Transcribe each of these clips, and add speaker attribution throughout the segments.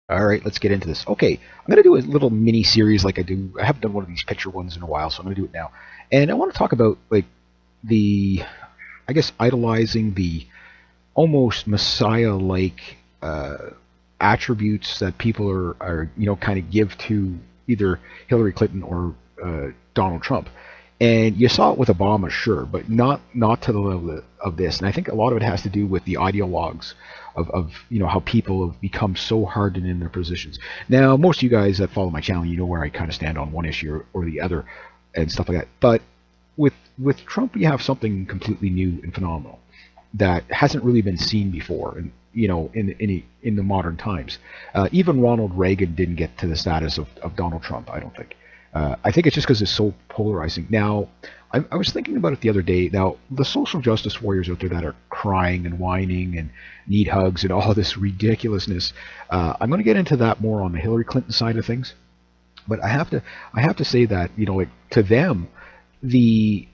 Speaker 1: All right, let's get into this. Okay, I'm going to do a little mini series like I do. I haven't done one of these picture ones in a while, so I'm going to do it now. And I want to talk about like the, I guess, idolizing the almost messiah-like attributes that people are kind of give to either Hillary Clinton or Donald Trump. And you saw it with Obama, sure, but not to the level of this. And I think a lot of it has to do with the ideologues of how people have become so hardened in their positions. Now, most of you guys that follow my channel, you know where I kind of stand on one issue or the other, and stuff like that. But with Trump, you have something completely new and phenomenal that hasn't really been seen before, and in the modern times. Even Ronald Reagan didn't get to the status of Donald Trump. I don't think. I think it's just because it's so polarizing. Now, I was thinking about it the other day. Now, the social justice warriors out there that are crying and whining and need hugs and all this ridiculousness, I'm going to get into that more on the Hillary Clinton side of things. But I have to say that like to them, the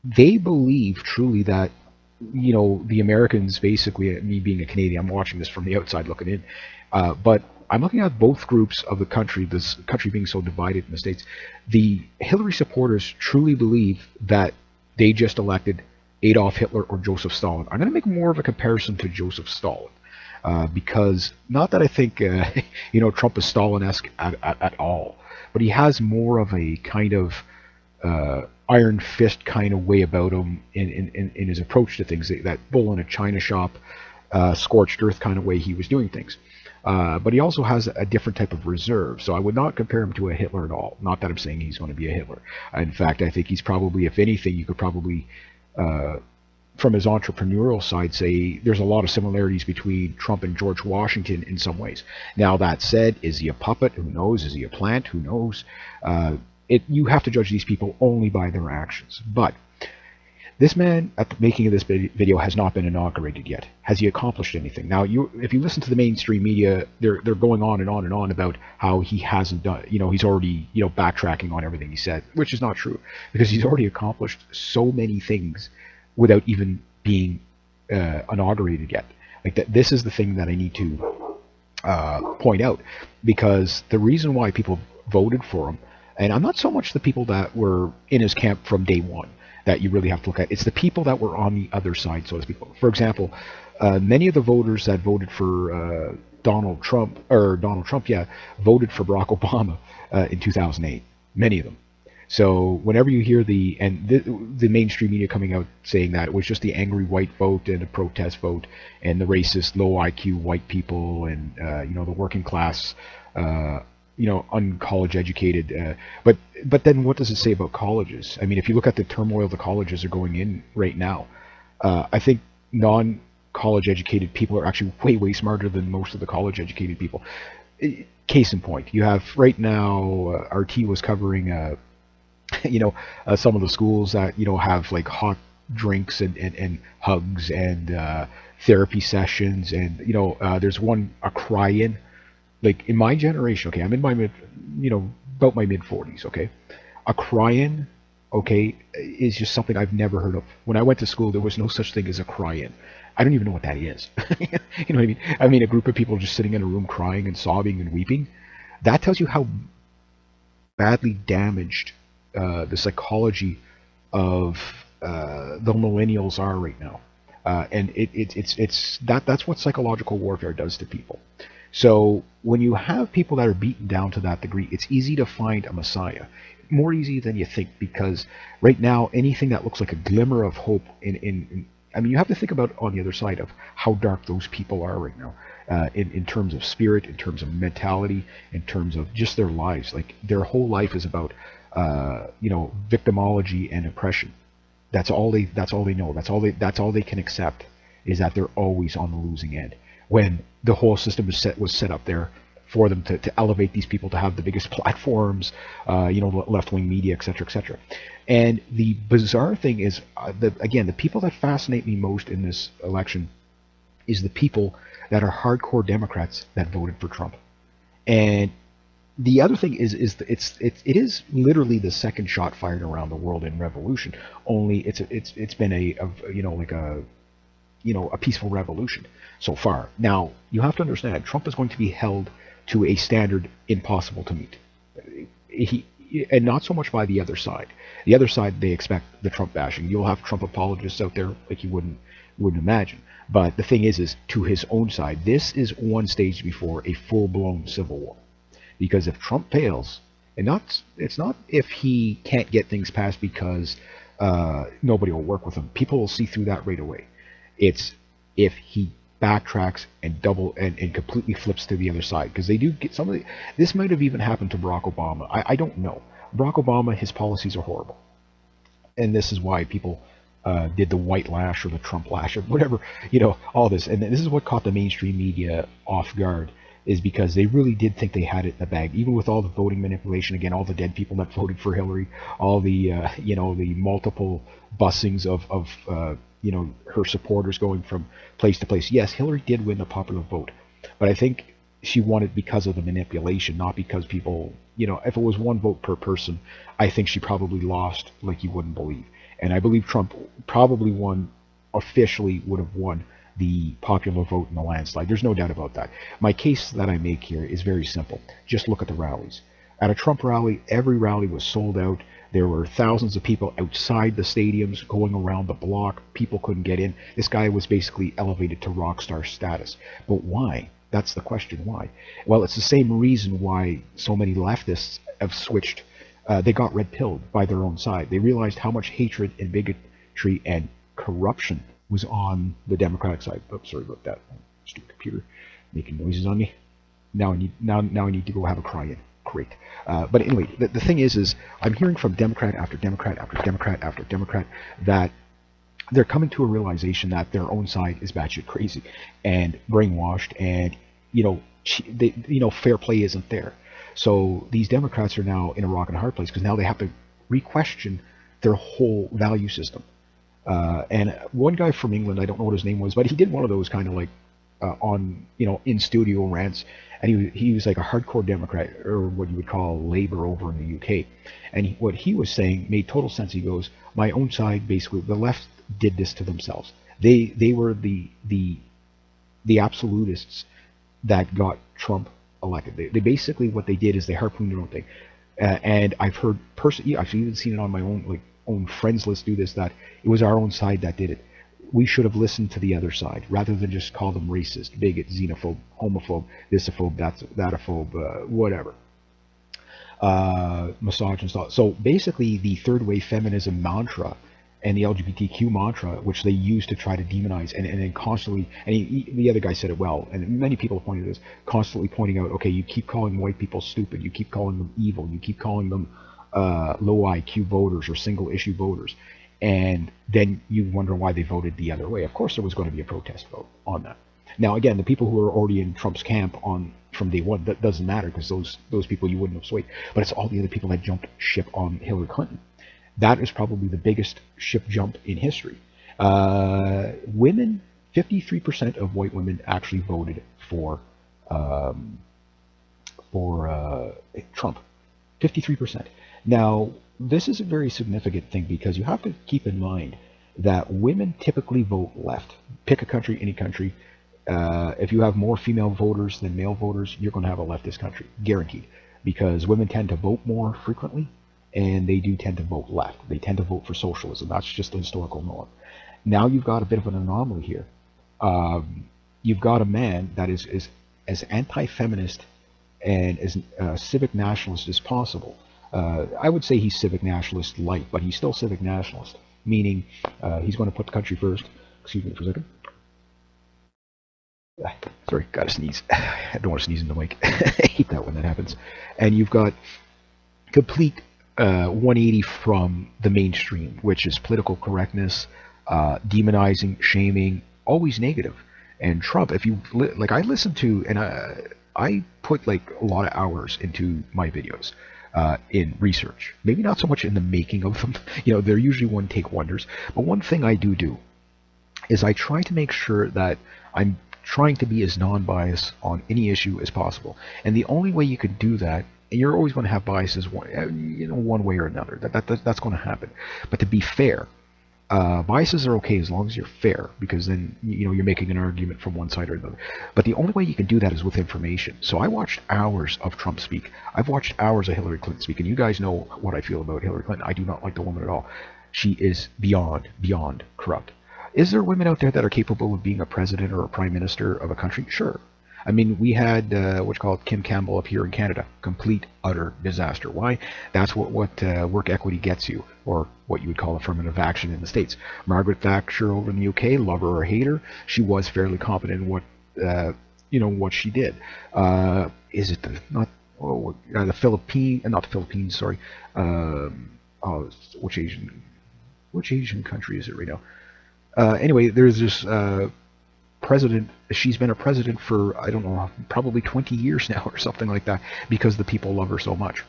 Speaker 1: they believe truly that the Americans, basically, me being a Canadian, I'm watching this from the outside looking in, but I'm looking at both groups of the country, this country being so divided in the States. The Hillary supporters truly believe that they just elected Adolf Hitler or Joseph Stalin. I'm going to make more of a comparison to Joseph Stalin. Because not that I think Trump is Stalin-esque at all, but he has more of a kind of iron fist kind of way about him in his approach to things. That bull in a china shop, scorched earth kind of way he was doing things. But he also has a different type of reserve. So I would not compare him to a Hitler at all. Not that I'm saying he's going to be a Hitler. In fact, I think he's probably, if anything, you could probably, from his entrepreneurial side, say there's a lot of similarities between Trump and George Washington in some ways. Now, that said, is he a puppet? Who knows? Is he a plant? Who knows? You have to judge these people only by their actions. But this man, at the making of this video, has not been inaugurated yet. Has he accomplished anything? Now, if you listen to the mainstream media, they're going on and on and on about how he hasn't done. He's already backtracking on everything he said, which is not true, because he's already accomplished so many things without even being inaugurated yet. Like that, this is the thing that I need to point out, because the reason why people voted for him, and I'm not so much the people that were in his camp from day one that you really have to look at. It's the people that were on the other side, so to speak. For example, many of the voters that voted for Donald Trump, yeah, voted for Barack Obama in 2008. Many of them. So whenever you hear the mainstream media coming out saying that it was just the angry white vote and a protest vote and the racist low IQ white people and the working class uncollege educated. But then what does it say about colleges? I mean, if you look at the turmoil the colleges are going in right now, I think non-college educated people are actually way smarter than most of the college educated people. Case in point, you have right now, RT was covering, some of the schools that have like hot drinks and hugs and therapy sessions, and there's one, a cry-in, like in my generation. Okay, I'm in my about my mid 40s. Okay, a cry-in, okay, is just something I've never heard of. When I went to school, there was no such thing as a cry-in. I don't even know what that is. You know what I mean? I mean, a group of people just sitting in a room crying and sobbing and weeping. That tells you how badly damaged the psychology of the millennials are right now. And that's what psychological warfare does to people. So when you have people that are beaten down to that degree, it's easy to find a messiah. More easy than you think, because right now anything that looks like a glimmer of hope I mean, you have to think about on the other side of how dark those people are right now, in terms of spirit, in terms of mentality, in terms of just their lives. Like their whole life is about victimology and oppression. That's all they know. That's all they can accept, is that they're always on the losing end, when the whole system was set up there for them to elevate these people to have the biggest platforms, left-wing media, etc., etc. And the bizarre thing is, the people that fascinate me most in this election is the people that are hardcore Democrats that voted for Trump. And the other thing is it is literally the second shot fired around the world in revolution. Only it's been like a a peaceful revolution so far. Now, you have to understand, Trump is going to be held to a standard impossible to meet. He, and not so much by the other side. The other side, they expect the Trump bashing. You'll have Trump apologists out there like you wouldn't imagine. But the thing is to his own side, this is one stage before a full-blown civil war. Because if Trump fails, and it's not if he can't get things passed because nobody will work with him. People will see through that right away. It's if he backtracks and and completely flips to the other side, because they do get some of the. This might have even happened to Barack Obama. I don't know. Barack Obama, his policies are horrible, and this is why people did the white lash or the Trump lash or whatever, all this. And this is what caught the mainstream media off guard, is because they really did think they had it in the bag, even with all the voting manipulation. Again, all the dead people that voted for Hillary, all the the multiple busings of her supporters going from place to place. Yes, Hillary did win the popular vote, but I think she won it because of the manipulation, not because people, if it was one vote per person, I think she probably lost like you wouldn't believe. And I believe Trump probably officially would have won the popular vote in the landslide. There's no doubt about that. My case that I make here is very simple. Just look at the rallies. At a Trump rally, every rally was sold out. There were thousands of people outside the stadiums going around the block. People couldn't get in. This guy was basically elevated to rock star status. But why? That's the question. Why? Well, it's the same reason why so many leftists have switched. They got red-pilled by their own side. They realized how much hatred and bigotry and corruption was on the Democratic side. Oh, sorry about that. Stupid computer making noises on me. Now I need to go have a cry in. Great. But anyway, the thing is I'm hearing from Democrat after Democrat after Democrat after Democrat that they're coming to a realization that their own side is batshit crazy and brainwashed, and fair play isn't there. So these Democrats are now in a rock and a hard place, because now they have to re-question their whole value system. And one guy from England, I don't know what his name was, but he did one of those kind of like in studio rants, and he was like a hardcore Democrat, or what you would call Labour over in the UK. And what he was saying made total sense. He goes, my own side, basically, the left did this to themselves. They were the absolutists that got Trump elected. They basically, what they did is they harpooned their own thing. And I've even seen it on my own friends list do this, that it was our own side that did it. We should have listened to the other side rather than just call them racist, bigot, xenophobe, homophobe, thisophobe, thataphobe, whatever. Misogynist. So basically, the third wave feminism mantra and the LGBTQ mantra, which they use to try to demonize and then constantly, and the other guy said it well, and many people have pointed this, constantly pointing out, okay, you keep calling white people stupid, you keep calling them evil, you keep calling them low IQ voters or single issue voters. And then you wonder why they voted the other way. Of course, there was going to be a protest vote on that. Now, again, the people who are already in Trump's camp from day one, that doesn't matter, because those people you wouldn't have swayed. But it's all the other people that jumped ship on Hillary Clinton. That is probably the biggest ship jump in history. Women, 53% of white women actually voted for Trump. 53%. Now, this is a very significant thing, because you have to keep in mind that women typically vote left. Pick a country, any country. If you have more female voters than male voters, you're going to have a leftist country, guaranteed, because women tend to vote more frequently, and they do tend to vote left. They tend to vote for socialism. That's just the historical norm. Now you've got a bit of an anomaly here. You've got a man that is as anti-feminist and as civic nationalist as possible. I would say he's civic nationalist light, but he's still civic nationalist, meaning he's going to put the country first. Excuse me for a second. Sorry, gotta sneeze. I don't want to sneeze in the mic. I hate that when that happens. And you've got complete 180 from the mainstream, which is political correctness, demonizing, shaming, always negative. And Trump, if you like, I listen to, and I put like a lot of hours into my videos. In research, maybe not so much in the making of them. They're usually one-take wonders. But one thing I do is I try to make sure that I'm trying to be as non-biased on any issue as possible. And the only way you can do that, and you're always going to have biases, one way or another. That's going to happen. But to be fair, Biases are okay as long as you're fair, because then you're making an argument from one side or the other. But the only way you can do that is with information. So I watched hours of Trump speak. I've watched hours of Hillary Clinton speak, and you guys know what I feel about Hillary Clinton. I do not like the woman at all. She is beyond corrupt. Is there women out there that are capable of being a president or a prime minister of a country? Sure. I mean, we had what's called Kim Campbell up here in Canada. Complete, utter disaster. Why? That's what work equity gets you, or what you would call affirmative action in the States. Margaret Thatcher over in the UK, love her or hate her, she was fairly competent in what she did. Is it the Philippines? Not the Philippines. Sorry. Which Asian country is it right now? Anyway, there's this president. She's been a president for, I don't know, probably 20 years now or something like that, because the people love her so much.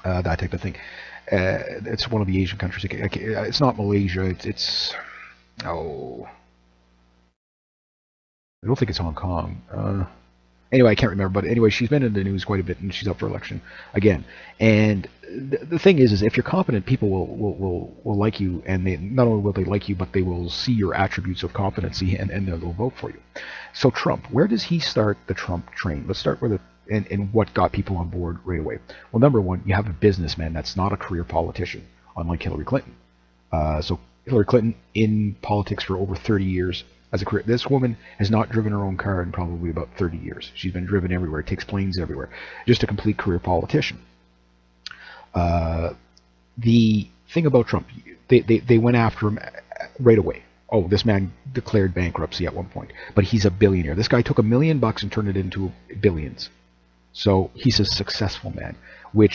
Speaker 1: That type of thing. It's one of the Asian countries. It's not Malaysia. It's I don't think it's Hong Kong. Anyway, I can't remember, but anyway, she's been in the news quite a bit, and she's up for election again. And the thing is if you're competent, people will like you, and they not only will they like you, but they will see your attributes of competency, and they'll vote for you. So Trump, where does he start the Trump train? Let's start with and what got people on board right away. Well, number one, you have a businessman that's not a career politician, unlike Hillary Clinton. So Hillary Clinton in politics for over 30 years. As a career, this woman has not driven her own car in probably about 30 years. She's been driven everywhere, takes planes everywhere. Just a complete career politician. The thing about Trump, they went after him right away. Oh, this man declared bankruptcy at one point, but he's a billionaire. This guy took $1 million and turned it into billions. So he's a successful man. What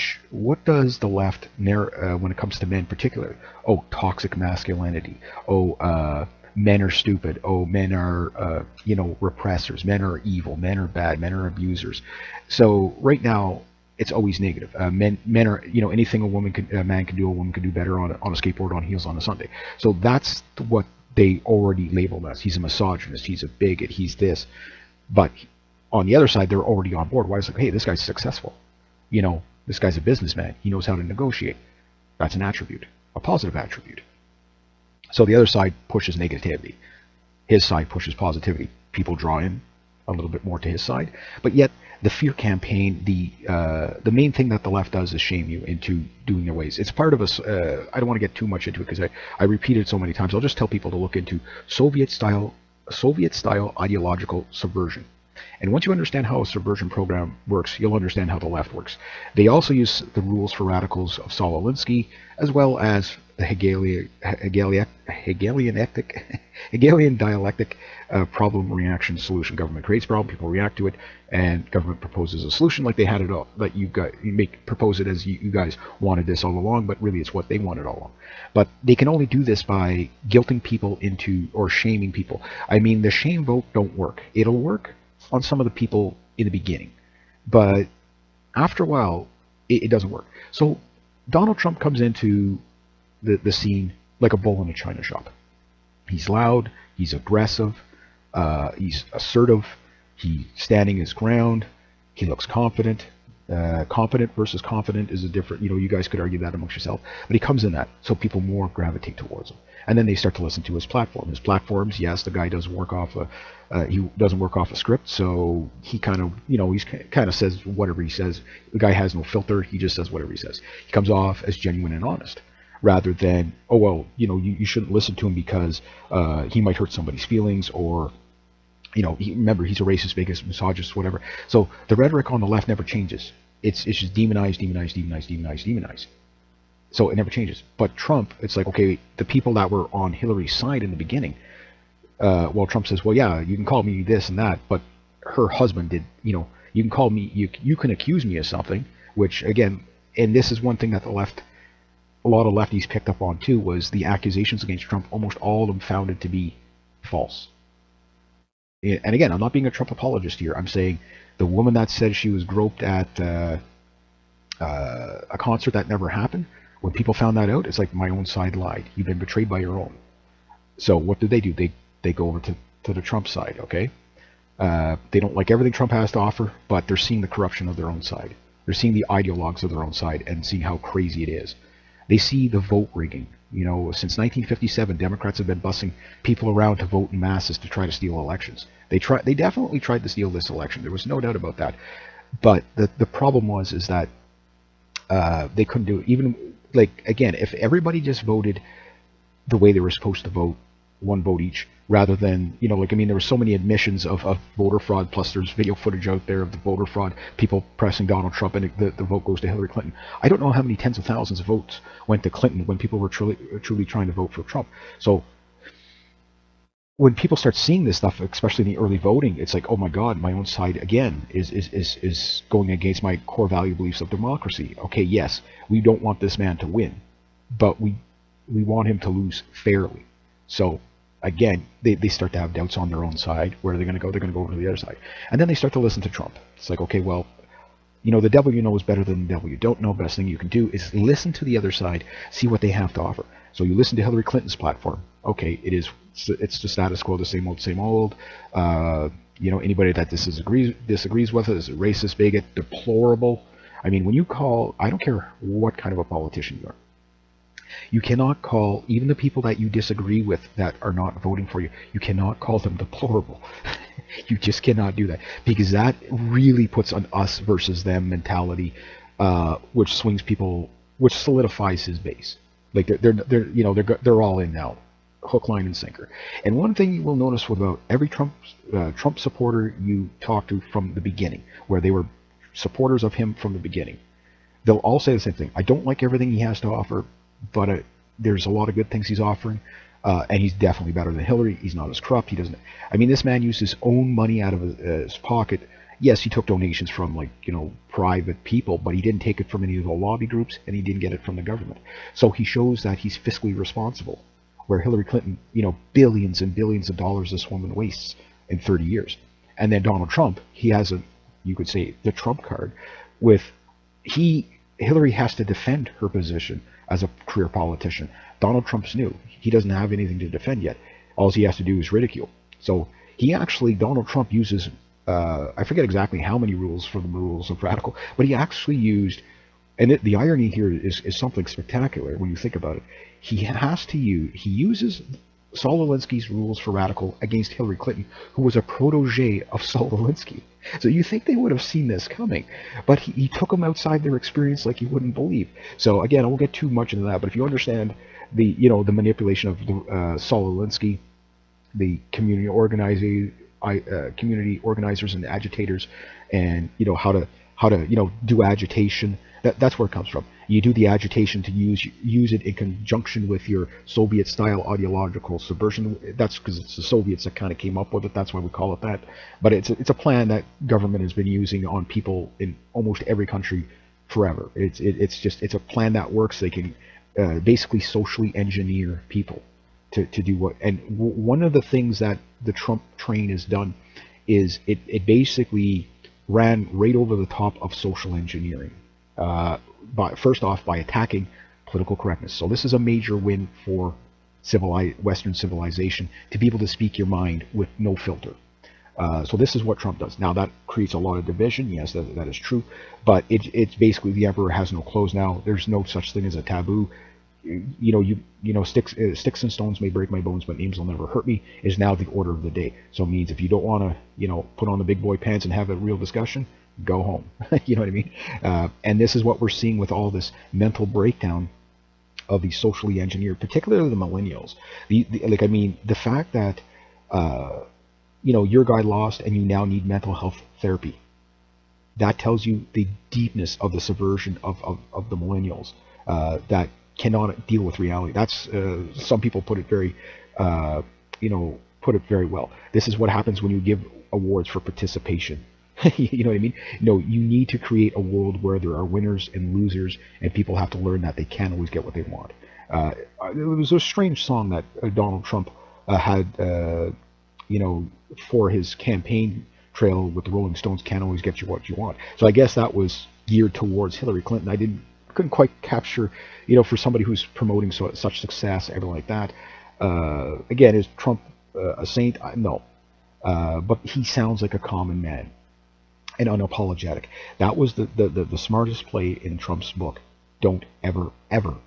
Speaker 1: does the left, when it comes to men particularly? Oh, toxic masculinity. Oh, men are stupid. Oh, men are, repressors. Men are evil. Men are bad. Men are abusers. So right now, it's always negative. Men are, anything a man can do, a woman can do better on a skateboard on heels on a Sunday. So that's what they already labeled us. He's a misogynist. He's a bigot. He's this. But on the other side, they're already on board. Why? It's like, hey, this guy's successful. This guy's a businessman. He knows how to negotiate. That's an attribute, a positive attribute. So the other side pushes negativity. His side pushes positivity. People draw in a little bit more to his side. But yet, the fear campaign, the main thing that the left does is shame you into doing their ways. It's part of us. I don't want to get too much into it because I repeat it so many times. I'll just tell people to look into Soviet-style ideological subversion. And once you understand how a subversion program works, you'll understand how the left works. They also use the rules for radicals of Saul Alinsky, as well as the Hegelian dialectic problem, reaction, solution. Government creates problem, people react to it, and government proposes a solution like they had it all. Like propose it as you guys wanted this all along, but really it's what they wanted all along. But they can only do this by guilting people into, or shaming people. I mean, the shame vote don't work. It'll work on some of the people in the beginning, but after a while, it doesn't work. So Donald Trump comes into the scene like a bull in a china shop. He's loud, he's aggressive, he's assertive, he's standing his ground, he looks confident. Competent versus confident is a different, you guys could argue that amongst yourself, but he comes in that, so people more gravitate towards him. And then they start to listen to his platform. His platforms, yes, the guy doesn't work off a script, so he kind of says whatever he says. The guy has no filter, he just says whatever he says. He comes off as genuine and honest, rather than, oh, well, you shouldn't listen to him because he might hurt somebody's feelings, or remember, he's a racist, bigot, misogynist, whatever. So the rhetoric on the left never changes. It's just demonize. So it never changes. But Trump, it's like, okay, the people that were on Hillary's side in the beginning, well, Trump says, well, yeah, you can call me this and that, but her husband did, you can call me, you can accuse me of something, which, again, and this is one thing that a lot of lefties picked up on too, was the accusations against Trump, almost all of them found it to be false. And again, I'm not being a Trump apologist here. I'm saying the woman that said she was groped at a concert that never happened, when people found that out, it's like, my own side lied. You've been betrayed by your own. So what do? They go over to the Trump side, okay? They don't like everything Trump has to offer, but they're seeing the corruption of their own side. They're seeing the ideologues of their own side and seeing how crazy it is. They see the vote rigging. You know, since 1957, Democrats have been bussing people around to vote in masses to try to steal elections. They definitely tried to steal this election. There was no doubt about that. But the problem is that they couldn't do it. Even like again, if everybody just voted the way they were supposed to vote, one vote each, rather than, you know, like, I mean, there were so many admissions of voter fraud, plus there's video footage out there of the voter fraud, people pressing Donald Trump, and the vote goes to Hillary Clinton. I don't know how many tens of thousands of votes went to Clinton when people were truly trying to vote for Trump. So when people start seeing this stuff, especially in the early voting, it's like, oh my God, my own side again is going against my core value beliefs of democracy. Okay, yes, we don't want this man to win, but we want him to lose fairly. So again, they start to have doubts on their own side. Where are they going to go? They're going to go over to the other side. And then they start to listen to Trump. It's like, okay, well, you know, the devil you know is better than the devil you don't know. Best thing you can do is listen to the other side, see what they have to offer. So you listen to Hillary Clinton's platform. Okay, it's the status quo, the same old, same old. You know, anybody that disagrees with it is a racist, bigot, deplorable. I mean, when you call, I don't care what kind of a politician you are, you cannot call even the people that you disagree with that are not voting for you, you cannot call them deplorable. You just cannot do that, because that really puts an us versus them mentality, which swings people, which solidifies his base. Like they're all in now, hook, line, and sinker. And one thing you will notice about every Trump supporter you talk to from the beginning, where they were supporters of him from the beginning, they'll all say the same thing. I don't like everything he has to offer, but there's a lot of good things he's offering, and he's definitely better than Hillary. He's not as corrupt. He doesn't. I mean, this man used his own money out of his pocket. Yes, he took donations from, like, you know, private people, but he didn't take it from any of the lobby groups, and he didn't get it from the government. So he shows that he's fiscally responsible, where Hillary Clinton, you know, billions and billions of dollars this woman wastes in 30 years. And then Donald Trump, he has you could say, the Trump card, with Hillary has to defend her position as a career politician. Donald Trump's new. He doesn't have anything to defend yet. All he has to do is ridicule. So Donald Trump uses, I forget exactly how many rules for the rules of radical, but he actually used, and the irony here is something spectacular when you think about it. He uses Saul Alinsky's rules for radical against Hillary Clinton, who was a protege of Saul Alinsky. So you think they would have seen this coming, but he took them outside their experience like you wouldn't believe. So again, I won't get too much into that, but if you understand the manipulation of Saul Alinsky, the community organizers and agitators, and how to do agitation. That's where it comes from. You do the agitation to use it in conjunction with your Soviet-style ideological subversion. That's because it's the Soviets that kind of came up with it. That's why we call it that. But it's a plan that government has been using on people in almost every country forever. It's a plan that works. They can basically socially engineer people to do what. And one of the things that the Trump train has done is it basically ran right over the top of social engineering. First off, by attacking political correctness. So this is a major win for Western civilization, to be able to speak your mind with no filter. So this is what Trump does. Now that creates a lot of division. Yes, that is true. But it's basically the emperor has no clothes now. There's no such thing as a taboo. Sticks and stones may break my bones, but names will never hurt me is now the order of the day. So it means if you don't want to, put on the big boy pants and have a real discussion, go home. You know what I mean? And this is what we're seeing with all this mental breakdown of the socially engineered, particularly the millennials. The fact that your guy lost and you now need mental health therapy. That tells you the deepness of the subversion of the millennials that cannot deal with reality. That's some people put it very well. This is what happens when you give awards for participation. You know what I mean? You need to create a world where there are winners and losers, and people have to learn that they can't always get what they want. It was a strange song that Donald Trump had, for his campaign trail with the Rolling Stones, "Can't always get you what you want." So I guess that was geared towards Hillary Clinton. I couldn't quite capture, for somebody who's promoting such success, everything like that. Again, is Trump a saint? No. But he sounds like a common man and unapologetic. That was the smartest play in Trump's book. Don't ever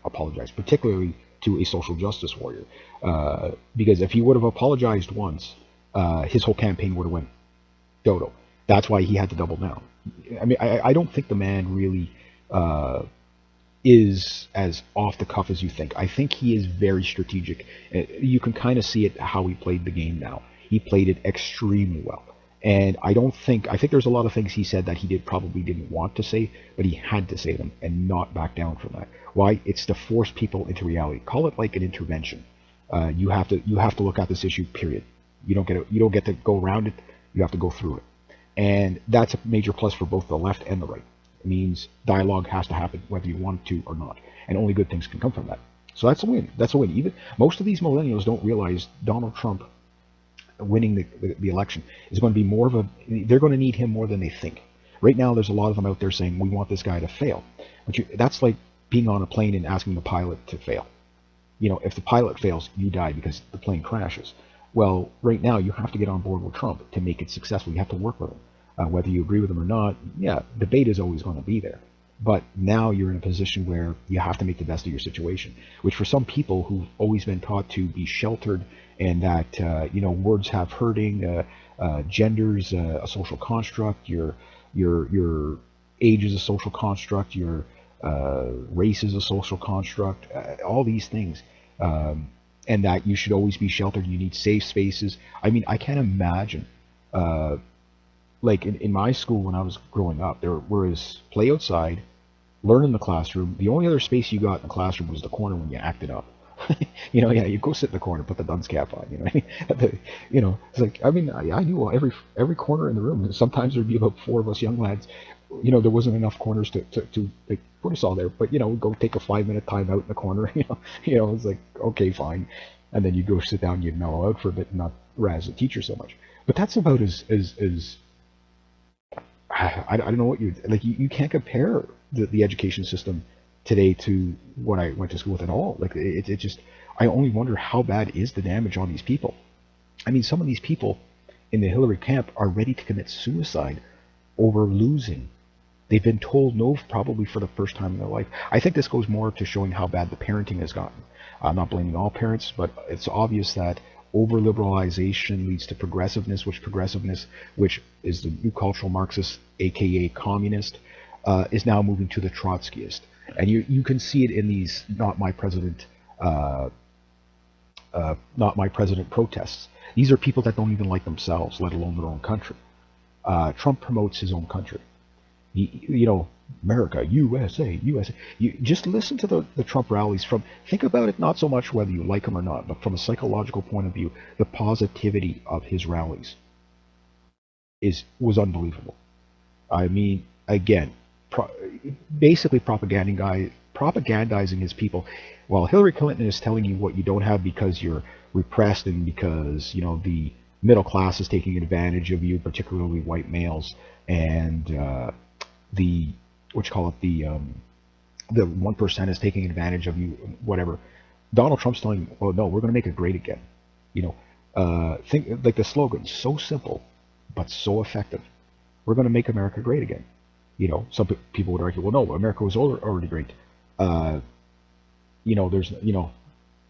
Speaker 1: apologize, particularly to a social justice warrior. Because if he would have apologized once, his whole campaign would have went dodo. That's why he had to double down. I mean, I don't think the man really is as off the cuff as you think. I think he is very strategic. You can kind of see it how he played the game now. He played it extremely well. And I think there's a lot of things he said that he probably didn't want to say, but he had to say them and not back down from that. Why? It's to force people into reality. Call it like an intervention. You have to look at this issue. Period. You don't get to go around it. You have to go through it. And that's a major plus for both the left and the right. It means dialogue has to happen whether you want to or not, and only good things can come from that. So that's a win. That's a win. Even most of these millennials don't realize Donald Trump winning the election is going to be more of a. They're going to need him more than they think. Right now, there's a lot of them out there saying we want this guy to fail. But that's like being on a plane and asking the pilot to fail. You know, if the pilot fails, you die because the plane crashes. Well, right now you have to get on board with Trump to make it successful. You have to work with him. Whether you agree with him or not, yeah, debate is always going to be there. But now you're in a position where you have to make the best of your situation, which for some people who've always been taught to be sheltered and that, words have hurting, gender's a social construct, your age is a social construct, your race is a social construct, all these things. And that you should always be sheltered. You need safe spaces. I mean, I can't imagine, like in my school when I was growing up, there was play outside, learn in the classroom. The only other space you got in the classroom was the corner when you acted up. You go sit in the corner, put the dunce cap on. It's like I knew every corner in the room. Sometimes there'd be about 4 of us young lads. There wasn't enough corners to like, put us all there. But go take a 5-minute time out in the corner. It's like okay, fine, and then you go sit down, you'd mellow out for a bit, and not razz the teacher so much. But that's about as I don't know what you can't compare the education system today to what I went to school with at all. Like it just I only wonder how bad is the damage on these people. I mean, some of these people in the Hillary camp are ready to commit suicide over losing. They've been told no probably for the first time in their life. I think this goes more to showing how bad the parenting has gotten. I'm not blaming all parents, but it's obvious that over-liberalization leads to progressiveness, which is the new cultural Marxist, aka communist, is now moving to the Trotskyist. And you can see it in these not my president protests. These are people that don't even like themselves, let alone their own country. Trump promotes his own country. America, USA. You just listen to the Trump rallies. Think about it not so much whether you like him or not, but from a psychological point of view, the positivity of his rallies was unbelievable. I mean, again, basically propagandizing his people, while Hillary Clinton is telling you what you don't have because you're repressed and because the middle class is taking advantage of you, particularly white males, and the 1% is taking advantage of you, whatever. Donald Trump's telling you, oh no, we're going to make it great again. Think like the slogan, so simple but so effective. We're going to make America great again. Some people would argue, well, no, America was already great. There's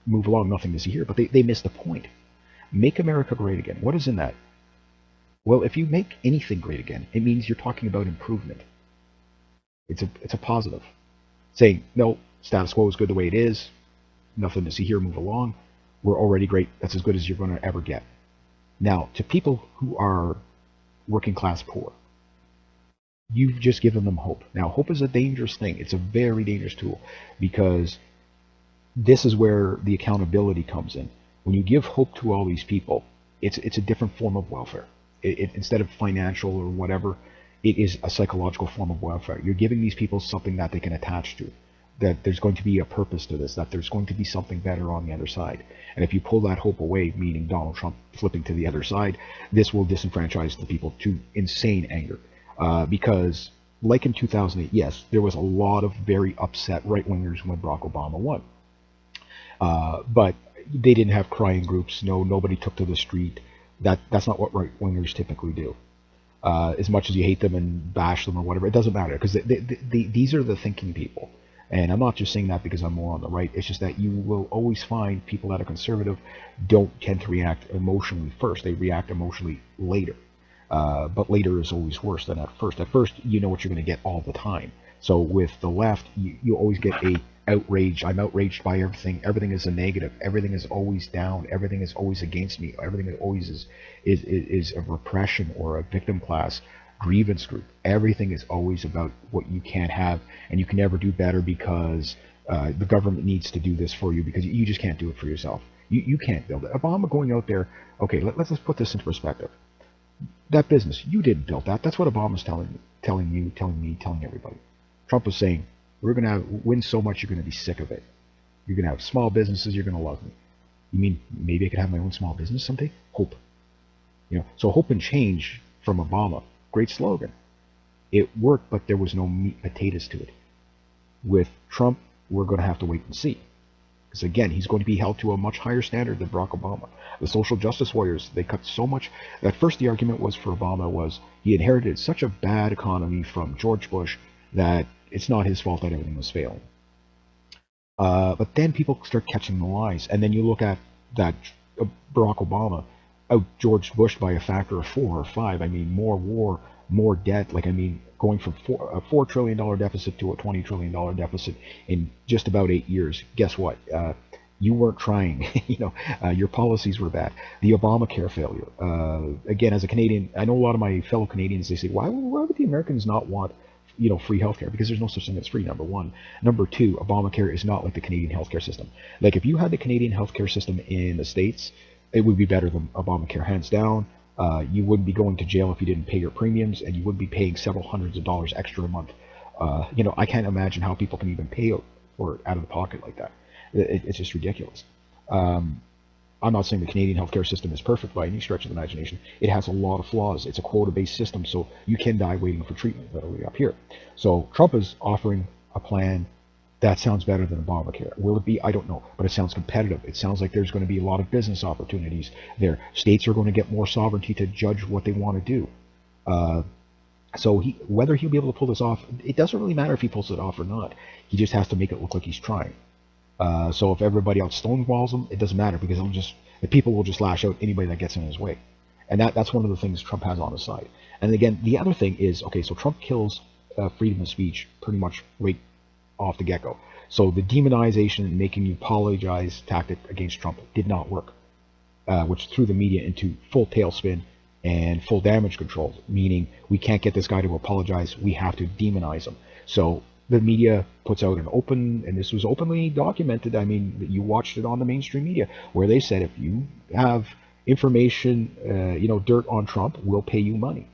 Speaker 1: move along, nothing to see here. But they missed the point. Make America great again. What is in that? Well, if you make anything great again, it means you're talking about improvement. It's a positive. Saying, no, status quo is good the way it is. Nothing to see here, move along. We're already great. That's as good as you're going to ever get. Now, to people who are working class poor, you've just given them hope. Now, hope is a dangerous thing. It's a very dangerous tool because this is where the accountability comes in. When you give hope to all these people, it's a different form of welfare. Instead of financial or whatever, it is a psychological form of welfare. You're giving these people something that they can attach to, that there's going to be a purpose to this, that there's going to be something better on the other side. And if you pull that hope away, meaning Donald Trump flipping to the other side, this will disenfranchise the people to insane anger. Because, like in 2008, yes, there was a lot of very upset right-wingers when Barack Obama won. But they didn't have crying groups. Nobody took to the street. That's not what right-wingers typically do. As much as you hate them and bash them or whatever, it doesn't matter because these are the thinking people. And I'm not just saying that because I'm more on the right. It's just that you will always find people that are conservative don't tend to react emotionally first. They react emotionally later. But later is always worse than at first. At first, you know what you're going to get all the time. So with the left, you always get a outrage. I'm outraged by everything. Everything is a negative. Everything is always down. Everything is always against me. Everything is always is a repression or a victim class grievance group. Everything is always about what you can't have, and you can never do better because the government needs to do this for you because you just can't do it for yourself. You can't build it. Obama going out there, okay, let's put this into perspective. That business, you didn't build that. That's what Obama's telling you, telling me, telling everybody. Trump was saying, we're going to win so much you're going to be sick of it. You're going to have small businesses, you're going to love me. You mean maybe I could have my own small business someday? Hope. So hope and change from Obama. Great slogan. It worked, but there was no meat and potatoes to it. With Trump, we're going to have to wait and see. Because again, he's going to be held to a much higher standard than Barack Obama. The social justice warriors, they cut so much. At first, the argument was for Obama was he inherited such a bad economy from George Bush that it's not his fault that everything was failing. But then people start catching the lies. And then you look at that Barack Obama out George Bush by a factor of 4 or 5. I mean, more war, more debt. Going from a $4 trillion deficit to a $20 trillion deficit in just about 8 years. Guess what? You weren't trying. Your policies were bad. The Obamacare failure. Again, as a Canadian, I know a lot of my fellow Canadians, they say, why would the Americans not want free healthcare? Because there's no such thing as free, number one. Number two, Obamacare is not like the Canadian healthcare system. Like if you had the Canadian healthcare system in the States, it would be better than Obamacare, hands down. You wouldn't be going to jail if you didn't pay your premiums, and you would be paying several hundreds of dollars extra a month. I can't imagine how people can even pay for it out of the pocket like that. It's just ridiculous. I'm not saying the Canadian healthcare system is perfect by any stretch of the imagination. It has a lot of flaws. It's a quota-based system, so you can die waiting for treatment, literally up here. So Trump is offering a plan that sounds better than Obamacare. Will it be? I don't know, but it sounds competitive. It sounds like there's going to be a lot of business opportunities there. States are going to get more sovereignty to judge what they want to do. So whether he'll be able to pull this off, it doesn't really matter if he pulls it off or not. He just has to make it look like he's trying. So if everybody else stonewalls him, it doesn't matter because the people will just lash out anybody that gets in his way. And that's one of the things Trump has on his side. And again, the other thing is, okay, so Trump kills freedom of speech pretty much right off the get-go. So the demonization and making you apologize tactic against Trump did not work, which threw the media into full tailspin and full damage control, meaning we can't get this guy to apologize, we have to demonize him. So the media puts out an open, and this was openly documented, I mean, you watched it on the mainstream media, where they said if you have information, dirt on Trump, we'll pay you money.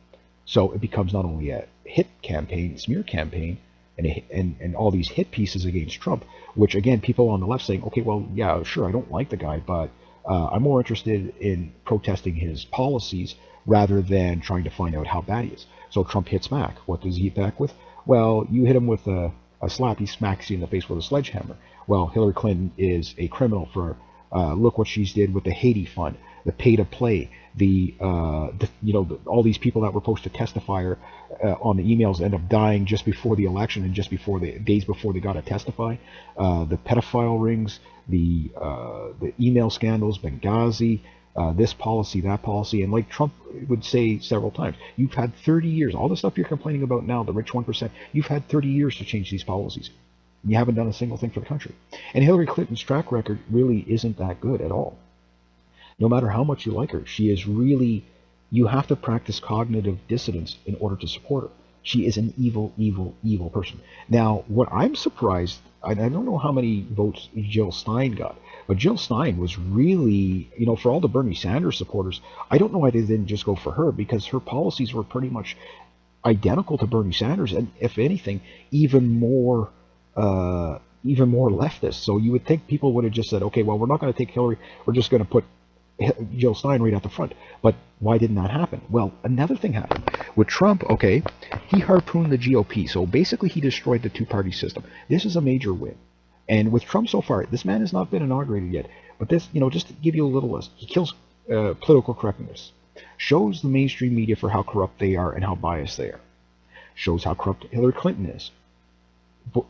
Speaker 1: So it becomes not only a hit campaign, smear campaign, and all these hit pieces against Trump, which again, people on the left saying, okay, well, yeah, sure, I don't like the guy, but I'm more interested in protesting his policies rather than trying to find out how bad he is. So Trump hits back. What does he hit back with? Well, you hit him with a slap, he smacks you in the face with a sledgehammer. Well, Hillary Clinton is a criminal for look what she's did with the Haiti Fund, the pay to play, all these people that were supposed to testify on the emails end up dying just before the election and just before the days before they got to testify. The pedophile rings, the email scandals, Benghazi, this policy, that policy, and like Trump would say several times, you've had 30 years. All the stuff you're complaining about now, the rich 1%, you've had 30 years to change these policies. You haven't done a single thing for the country. And Hillary Clinton's track record really isn't that good at all. No matter how much you like her, she is really, you have to practice cognitive dissonance in order to support her. She is an evil, evil, evil person. Now, what I'm surprised, I don't know how many votes Jill Stein got, but Jill Stein was really, for all the Bernie Sanders supporters, I don't know why they didn't just go for her, because her policies were pretty much identical to Bernie Sanders, and if anything, even more leftist. So you would think people would have just said, okay, well, we're not going to take Hillary, we're just going to put Jill Stein right at the front. But why didn't that happen? Well, another thing happened. With Trump, okay, he harpooned the GOP. So basically he destroyed the two-party system. This is a major win. And with Trump so far, this man has not been inaugurated yet. But this, just to give you a little list, he kills political correctness, shows the mainstream media for how corrupt they are and how biased they are, shows how corrupt Hillary Clinton is,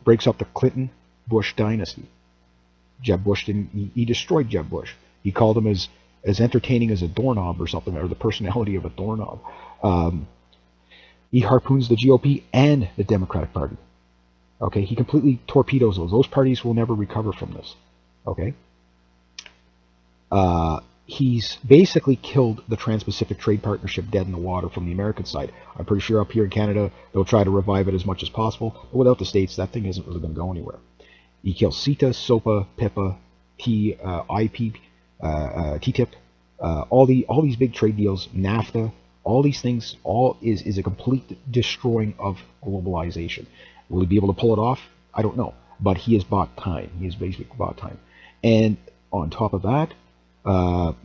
Speaker 1: breaks up the Clinton Bush dynasty. Jeb Bush didn't. He destroyed Jeb Bush. He called him as entertaining as a doorknob or something, or the personality of a doorknob. He harpoons the GOP and the Democratic Party. Okay, he completely torpedoes those. Those parties will never recover from this. Okay. He's basically killed the Trans-Pacific Trade Partnership dead in the water from the American side. I'm pretty sure up here in Canada, they'll try to revive it as much as possible. But without the States, that thing isn't really going to go anywhere. He kills CETA, SOPA, PIPA, IP, TTIP, all these big trade deals, NAFTA, all these things, all is a complete destroying of globalization. Will he be able to pull it off? I don't know. But he has bought time. He has basically bought time. And on top of that,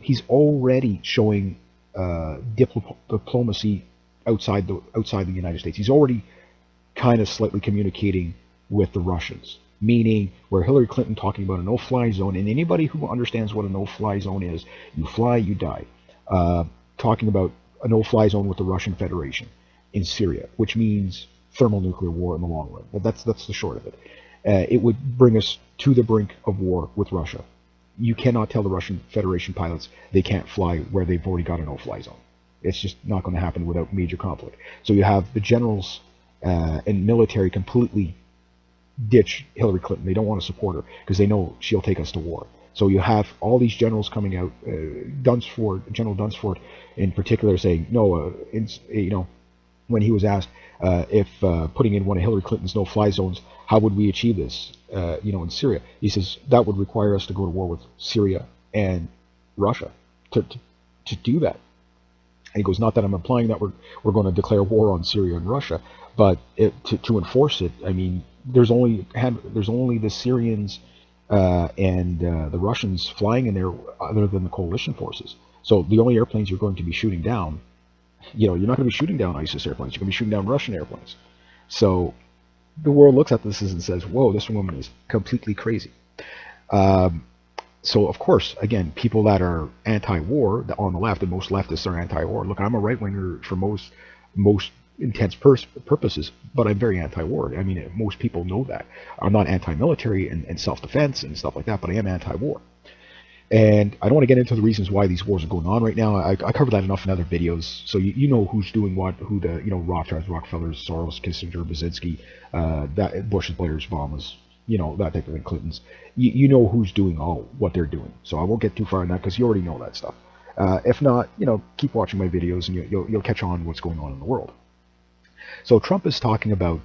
Speaker 1: he's already showing diplomacy outside the United States. He's already kind of slightly communicating with the Russians, meaning where Hillary Clinton talking about a no-fly zone, and anybody who understands what a no-fly zone is, you fly, you die. Talking about a no-fly zone with the Russian Federation in Syria, which means thermonuclear war in the long run. That's the short of it. It would bring us to the brink of war with Russia. You cannot tell the Russian Federation pilots they can't fly where they've already got a no-fly zone. It's just not going to happen without major conflict. So you have the generals and military completely ditch Hillary Clinton. They don't want to support her because they know she'll take us to war. So you have all these generals coming out, General Dunsford in particular, saying no. When he was asked if putting in one of Hillary Clinton's no-fly zones, how would we achieve this? In Syria, he says that would require us to go to war with Syria and Russia to do that. And he goes, not that I'm implying that we're going to declare war on Syria and Russia, but to enforce it, I mean, there's only the Syrians and the Russians flying in there, other than the coalition forces. So the only airplanes you're going to be shooting down, you're not going to be shooting down ISIS airplanes. You're going to be shooting down Russian airplanes. So the world looks at this and says, whoa, this woman is completely crazy. So, of course, again, people that are anti-war on the left, and most leftists are anti-war. Look, I'm a right-winger for most intents purposes, but I'm very anti-war. I mean, most people know that. I'm not anti-military and self-defense and stuff like that, but I am anti-war. And I don't want to get into the reasons why these wars are going on right now. I covered that enough in other videos, so you know who's doing what, who the Rothschilds, Rockefellers, Soros, Kissinger, Brzezinski, that Bush's, Blair's, Obama's, that type of thing, Clinton's. You know who's doing all what they're doing. So I won't get too far in that because you already know that stuff. If not, keep watching my videos and you'll catch on what's going on in the world. So Trump is talking about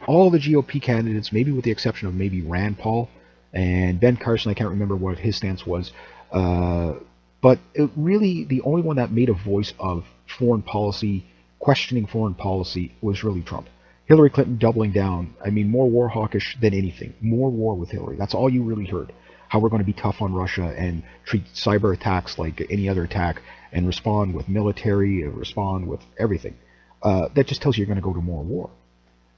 Speaker 1: all the GOP candidates, maybe with the exception of maybe Rand Paul. And Ben Carson, I can't remember what his stance was, but really the only one that made a voice of foreign policy, questioning foreign policy, was really Trump. Hillary Clinton doubling down, I mean, more war hawkish than anything. More war with Hillary. That's all you really heard. How we're going to be tough on Russia and treat cyber attacks like any other attack and respond with military, respond with everything. That just tells you you're going to go to more war.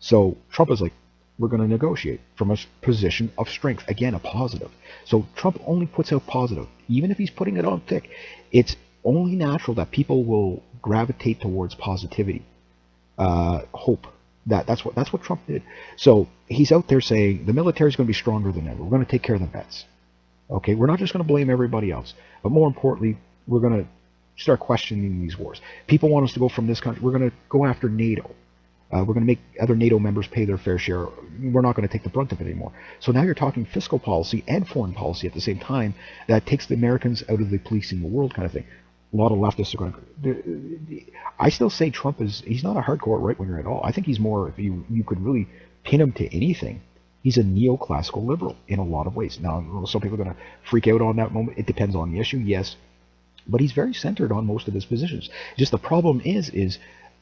Speaker 1: So Trump is like, we're going to negotiate from a position of strength. Again, a positive. So Trump only puts out positive. Even if he's putting it on thick, it's only natural that people will gravitate towards positivity, hope. That's what Trump did. So he's out there saying the military is going to be stronger than ever. We're going to take care of the vets. Okay, we're not just going to blame everybody else, but more importantly, we're going to start questioning these wars. People want us to go from this country. We're going to go after NATO. We're going to make other NATO members pay their fair share. We're not going to take the brunt of it anymore. So now you're talking fiscal policy and foreign policy at the same time that takes the Americans out of the policing the world kind of thing. A lot of leftists are going. I still say Trump he's not a hardcore right-winger at all. I think he's more, if you could really pin him to anything, he's a neoclassical liberal in a lot of ways. Now, some people are going to freak out on that moment. It depends on the issue, yes. But he's very centered on most of his positions. Just the problem is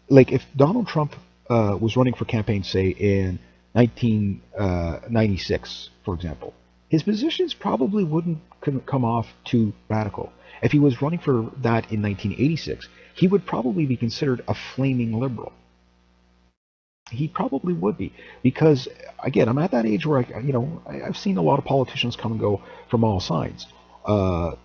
Speaker 1: like if Donald Trump was running for campaign, say, in 1996, for example, his positions probably wouldn't come off too radical. If he was running for that in 1986, he would probably be considered a flaming liberal. He probably would be, because again, I'm at that age where I've seen a lot of politicians come and go from all sides, from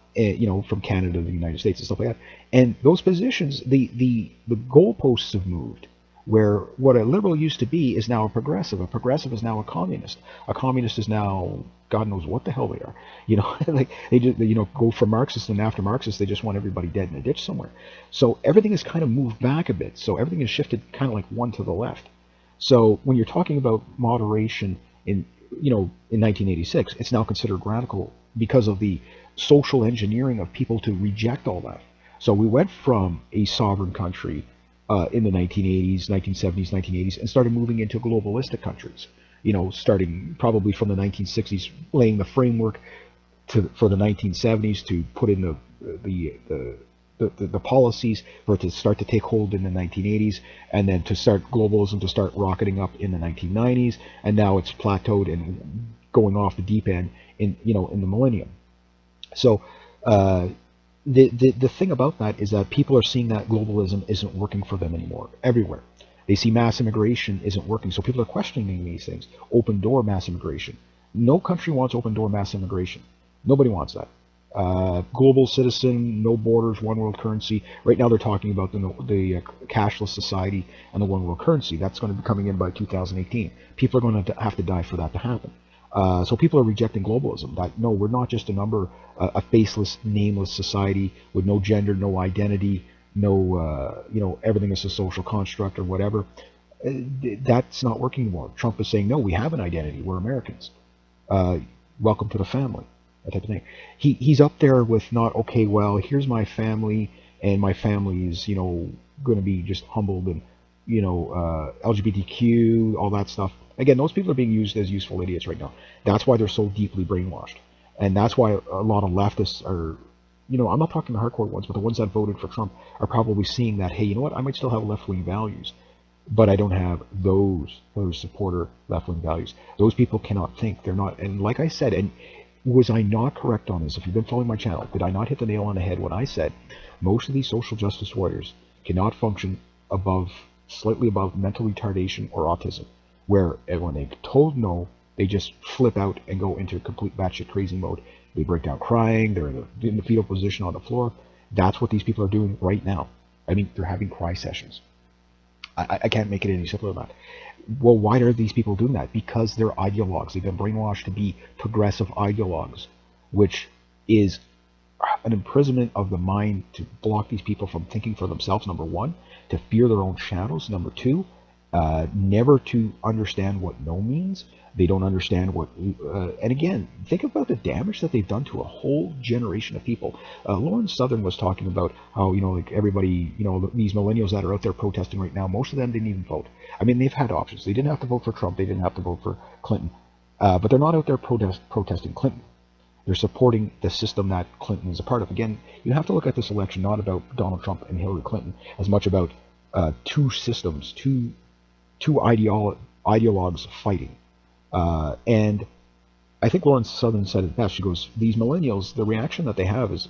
Speaker 1: Canada to the United States and stuff like that. And those positions, the goalposts have moved. where what a liberal used to be is now a progressive. A progressive is now a communist. A communist is now God knows what the hell they are. You know, like they just go from Marxist, and after Marxist they just want everybody dead in a ditch somewhere. So everything has kind of moved back a bit. So everything has shifted kind of like one to the left. So when you're talking about moderation in in 1986, it's now considered radical because of the social engineering of people to reject all that. So we went from a sovereign country in the 1980s, 1970s, 1980s, and started moving into globalistic countries. Starting probably from the 1960s, laying the framework for the 1970s to put in the policies for it to start to take hold in the 1980s, and then to start globalism to start rocketing up in the 1990s, and now it's plateaued and going off the deep end in the millennium. So the thing about that is that people are seeing that globalism isn't working for them anymore everywhere. They see mass immigration isn't working, so people are questioning these things. Open door mass immigration. No country wants open door mass immigration. Nobody wants that. Global citizen, no borders, one world currency. Right now they're talking about the cashless society and the one world currency. That's going to be coming in by 2018. People are going to have to die for that to happen. So people are rejecting globalism. That no, we're not just a number, a faceless, nameless society with no gender, no identity, no, everything is a social construct or whatever. That's not working anymore. Trump is saying, no, we have an identity. We're Americans. Welcome to the family. That type of thing. He's up there with not, okay, well, here's my family, and my family is, going to be just humbled and, LGBTQ, all that stuff. Again, those people are being used as useful idiots right now. That's why they're so deeply brainwashed. And that's why a lot of leftists are, I'm not talking the hardcore ones, but the ones that voted for Trump are probably seeing that, hey, you know what, I might still have left-wing values, but I don't have those supporter left-wing values. Those people cannot think. They're not, and like I said, and was I not correct on this? If you've been following my channel, did I not hit the nail on the head when I said most of these social justice warriors cannot function slightly above mental retardation or autism, where when they're told no, they just flip out and go into complete batshit crazy mode. They break down crying, they're in the fetal position on the floor. That's what these people are doing right now. I mean, they're having cry sessions. I can't make it any simpler than that. Well, why are these people doing that? Because they're ideologues. They've been brainwashed to be progressive ideologues, which is an imprisonment of the mind to block these people from thinking for themselves, number one, to fear their own shadows, number two, never to understand what no means. They don't understand what, and again, think about the damage that they've done to a whole generation of people. Lawrence Southern was talking about how, like everybody, these millennials that are out there protesting right now, most of them didn't even vote. I mean, they've had options. They didn't have to vote for Trump. They didn't have to vote for Clinton. But they're not out there protesting Clinton. They're supporting the system that Clinton is a part of. Again, you have to look at this election not about Donald Trump and Hillary Clinton as much about two systems, two ideologues fighting. And I think Lawrence Southern said it best. She goes, these millennials, the reaction that they have is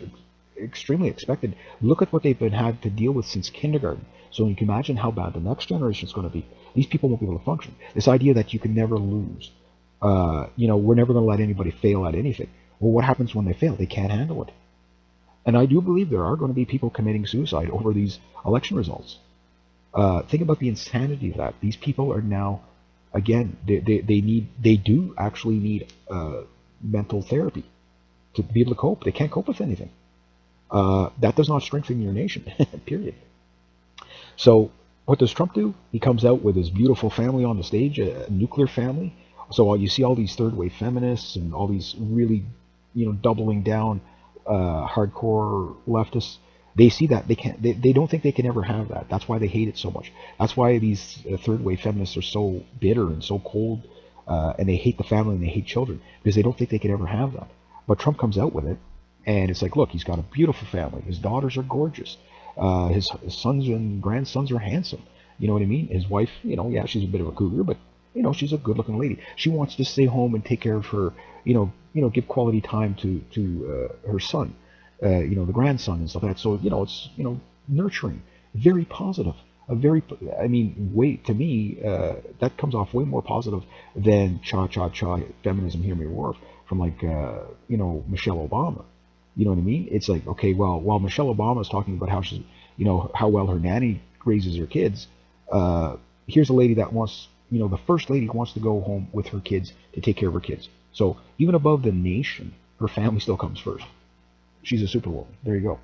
Speaker 1: extremely expected. Look at what they've had to deal with since kindergarten. So you can imagine how bad the next generation is going to be. These people won't be able to function. This idea that you can never lose. We're never going to let anybody fail at anything. Well, what happens when they fail? They can't handle it. And I do believe there are going to be people committing suicide over these election results. Think about the insanity of that. These people are now, again, they do actually need mental therapy to be able to cope. They can't cope with anything. That does not strengthen your nation, period. So what does Trump do? He comes out with his beautiful family on the stage, a nuclear family. So you see all these third wave feminists and all these really, doubling down hardcore leftists. They see that they don't think they can ever have that. That's why they hate it so much. That's why these third wave feminists are so bitter and so cold, and they hate the family and they hate children, because they don't think they can ever have that. But Trump comes out with it, and it's like, look, he's got a beautiful family. His daughters are gorgeous. His sons and grandsons are handsome. You know what I mean? His wife, yeah, she's a bit of a cougar, but she's a good-looking lady. She wants to stay home and take care of her, give quality time to her son, the grandson and stuff like that. So, it's, nurturing, very positive. To me, that comes off way more positive than cha-cha-cha feminism, hear me roar, from Michelle Obama. You know what I mean? It's like, okay, well, while Michelle Obama is talking about how she's, how well her nanny raises her kids, Here's a lady that wants, the first lady wants to go home with her kids to take care of her kids. So even above the nation, her family still comes first. She's a superwoman. There you go.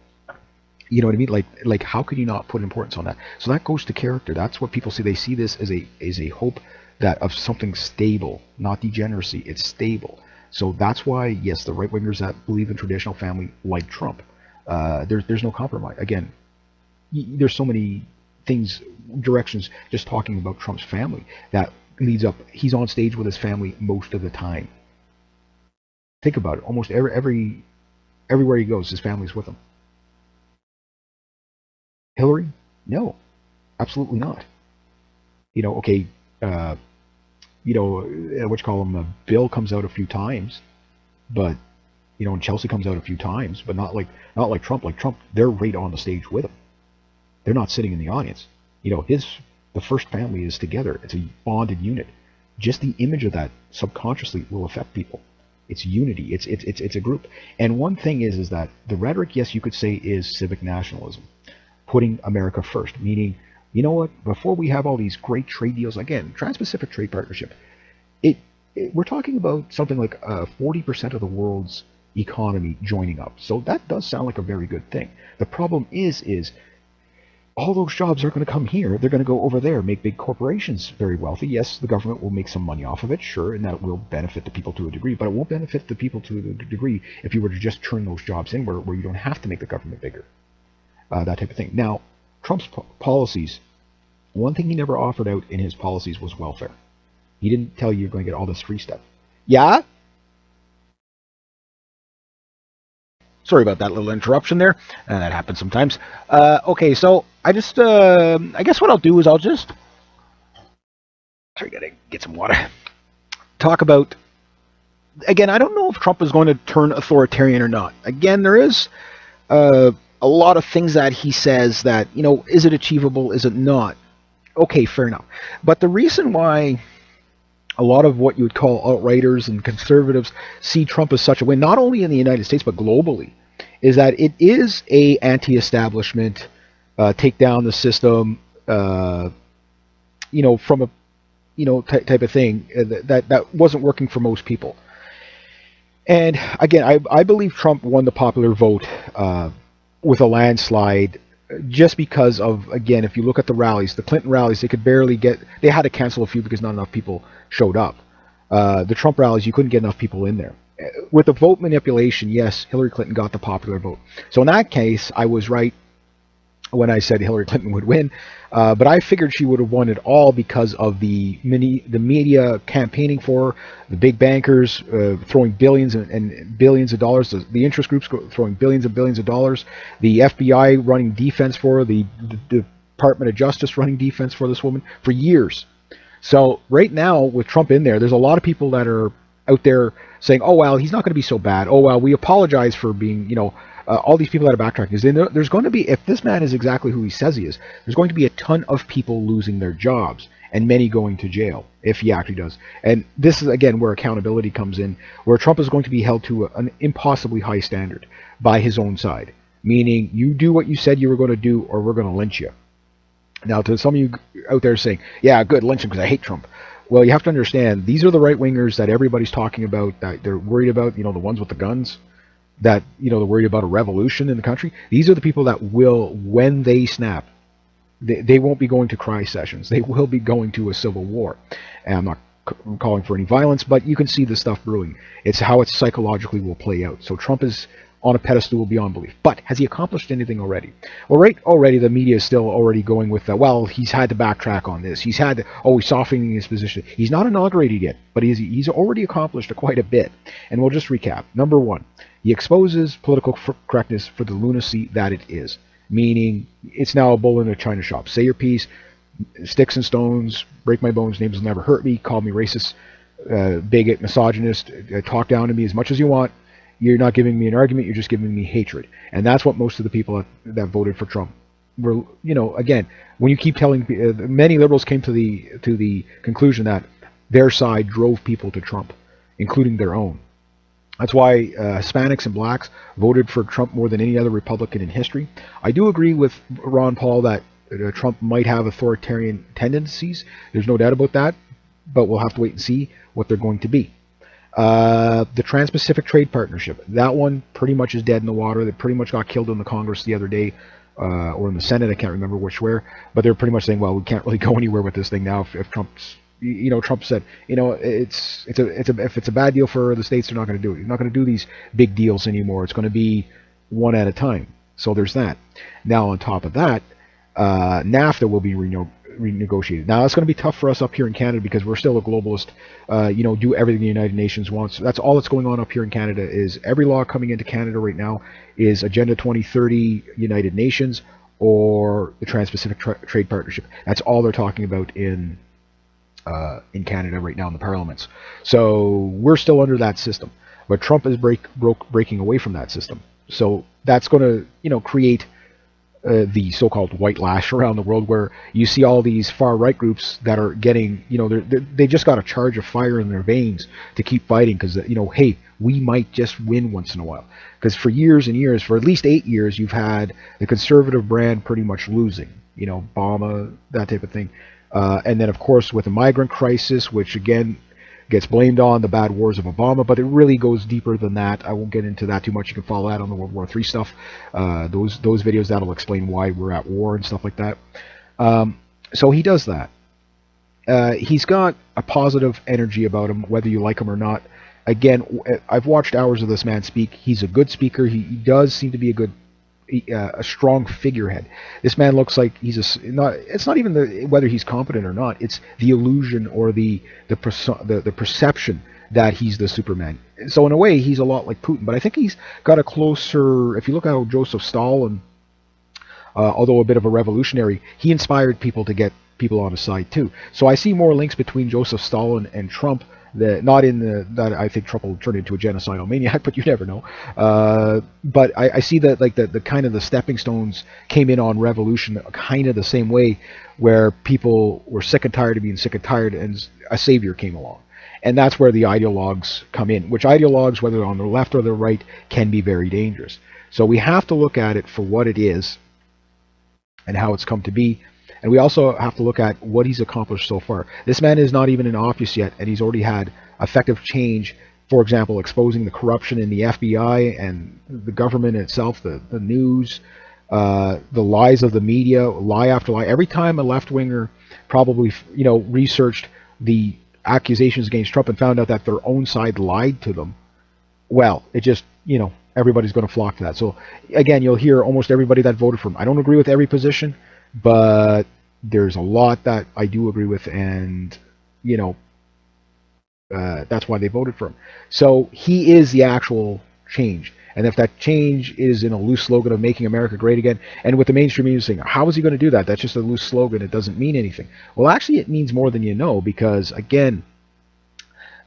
Speaker 1: You know what I mean? Like how could you not put importance on that? So that goes to character. That's what people see. They see this as a hope that of something stable, not degeneracy. It's stable. So that's why, yes, the right wingers that believe in traditional family like Trump, there's no compromise. Again, there's so many things, directions, just talking about Trump's family that leads up. He's on stage with his family most of the time. Think about it. Almost everywhere he goes, his family's with him. Hillary? No, absolutely not. Okay, uh, what you call him? Bill comes out a few times, but and Chelsea comes out a few times, but not like Trump. Like Trump, they're right on the stage with him. They're not sitting in the audience. The first family is together. It's a bonded unit. Just the image of that subconsciously will affect people. It's unity. It's a group. And one thing is that the rhetoric, yes, you could say, is civic nationalism, putting America first, meaning, you know what, before we have all these great trade deals, again, Trans-Pacific Trade Partnership, we're talking about something like 40% of the world's economy joining up. So that does sound like a very good thing. The problem is all those jobs are going to come here. They're going to go over there, make big corporations very wealthy. Yes, the government will make some money off of it, sure, and that will benefit the people to a degree, but it won't benefit the people to a degree if you were to just turn those jobs in where you don't have to make the government bigger. That type of thing. Now, Trump's policies, one thing he never offered out in his policies was welfare. He didn't tell you you're going to get all this free stuff. Yeah? Sorry about that little interruption there. That happens sometimes. Okay, so I guess what I'll do is I'll just, sorry, gotta get some water. Talk about, again, I don't know if Trump is going to turn authoritarian or not. Again, there is a lot of things that he says that, is it achievable, is it not? Okay, fair enough. But the reason why a lot of what you would call alt-righters and conservatives see Trump as such a win, not only in the United States but globally, is that it is a anti-establishment, take down the system, from a type of thing that wasn't working for most people. And again, I believe Trump won the popular vote with a landslide, just because of, again, if you look at the rallies, the Clinton rallies, they had to cancel a few because not enough people showed up. The Trump rallies, you couldn't get enough people in there. With the vote manipulation, yes, Hillary Clinton got the popular vote. So in that case, I was right when I said Hillary Clinton would win, but I figured she would have won it all because of the media campaigning for her, the big bankers throwing billions and billions of dollars, the interest groups throwing billions and billions of dollars, the FBI running defense for her, the Department of Justice running defense for this woman for years. So right now, with Trump in there, there's a lot of people that are out there saying, oh, well, he's not going to be so bad. Oh, well, we apologize for being, all these people that are backtracking. There's going to be, if this man is exactly who he says he is, there's going to be a ton of people losing their jobs and many going to jail if he actually does. And this is, again, where accountability comes in, where Trump is going to be held to an impossibly high standard by his own side, meaning you do what you said you were going to do or we're going to lynch you. Now, to some of you out there saying, yeah, good, lynch him because I hate Trump. Well, you have to understand, these are the right-wingers that everybody's talking about, that they're worried about, the ones with the guns, that, they're worried about a revolution in the country. These are the people that will, when they snap, they won't be going to cry sessions. They will be going to a civil war. And I'm not calling for any violence, but you can see the stuff brewing. It's how it psychologically will play out. So Trump is on a pedestal beyond belief. But has he accomplished anything already? Well, right already, the media is still already going with well, he's had to backtrack on this. He's softening his position. He's not inaugurated yet, but he's already accomplished quite a bit. And we'll just recap. Number one, he exposes political correctness for the lunacy that it is, meaning it's now a bull in a china shop. Say your piece, sticks and stones, break my bones, names will never hurt me, call me racist, bigot, misogynist, talk down to me as much as you want. You're not giving me an argument, you're just giving me hatred. And that's what most of the people that voted for Trump were, again, when you keep telling, many liberals came to the conclusion that their side drove people to Trump, including their own. That's why Hispanics and blacks voted for Trump more than any other Republican in history. I do agree with Ron Paul that Trump might have authoritarian tendencies. There's no doubt about that, but we'll have to wait and see what they're going to be. The Trans-Pacific Trade Partnership, that one pretty much is dead in the water. That pretty much got killed in the Congress the other day, or in the Senate. I can't remember which where, but they're pretty much saying, well, we can't really go anywhere with this thing now. If Trump said, if it's a bad deal for the states, they're not going to do it. You're not going to do these big deals anymore. It's going to be one at a time. So there's that. Now on top of that, NAFTA will be renegotiated. Now it's going to be tough for us up here in Canada because we're still a globalist. Do everything the United Nations wants. That's all that's going on up here in Canada. Is every law coming into Canada right now is Agenda 2030, United Nations, or the Trans-Pacific Trade Partnership. That's all they're talking about in Canada right now in the parliaments. So we're still under that system, but Trump is breaking away from that system. So that's going to create the so-called white lash around the world, where you see all these far-right groups that are getting, they just got a charge of fire in their veins to keep fighting because, hey, we might just win once in a while. Because for years and years, for at least 8 years, you've had the conservative brand pretty much losing, Obama, that type of thing. And then, of course, with the migrant crisis, which, again, gets blamed on the bad wars of Obama, but it really goes deeper than that. I won't get into that too much. You can follow that on the World War III stuff. Those videos, that'll explain why we're at war and stuff like that. So he does that. He's got a positive energy about him, whether you like him or not. Again, I've watched hours of this man speak. He's a good speaker. He does seem to be a strong figurehead. This man looks like it's not even whether he's competent or not. It's the illusion or the perception that he's the Superman. So in a way, he's a lot like Putin. But I think he's got a closer. If you look at how Joseph Stalin, although a bit of a revolutionary, he inspired people to get people on his side too. So I see more links between Joseph Stalin and Trump. Not in that I think Trump will turn into a genocidal maniac, but you never know. But I see that like the kind of the stepping stones came in on revolution kind of the same way, where people were sick and tired of being sick and tired, and a savior came along. And that's where the ideologues come in, which ideologues, whether on the left or the right, can be very dangerous. So we have to look at it for what it is and how it's come to be. And we also have to look at what he's accomplished so far. This man is not even in office yet, and he's already had effective change. For example, exposing the corruption in the FBI and the government itself, the news, the lies of the media, lie after lie. Every time a left-winger probably, researched the accusations against Trump and found out that their own side lied to them, well, it just, everybody's going to flock to that. So, again, you'll hear almost everybody that voted for him. I don't agree with every position, but there's a lot that I do agree with, and that's why they voted for him. So he is the actual change, and if that change is in a loose slogan of making America great again, and with the mainstream media saying, how is he going to do that? That's just a loose slogan. It doesn't mean anything. Well, actually, it means more than you know, because again,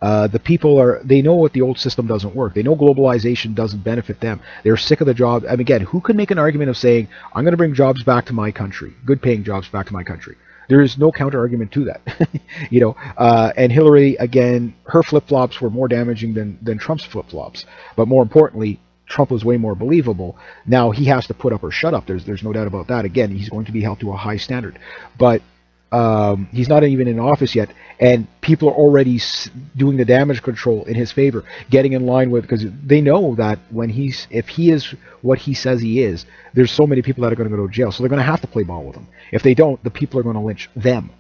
Speaker 1: the people they know what the old system doesn't work. They know globalization doesn't benefit them. They're sick of the job. And again, who can make an argument of saying, I'm going to bring jobs back to my country, good paying jobs back to my country? There is no counter argument to that. And Hillary, again, her flip-flops were more damaging than Trump's flip-flops. But more importantly, Trump was way more believable. Now he has to put up or shut up. There's no doubt about that. Again, he's going to be held to a high standard. But he's not even in office yet, and people are already doing the damage control in his favor, getting in line with, because they know that if he is what he says he is, there's so many people that are going to go to jail, so they're going to have to play ball with him. If they don't, the people are going to lynch them.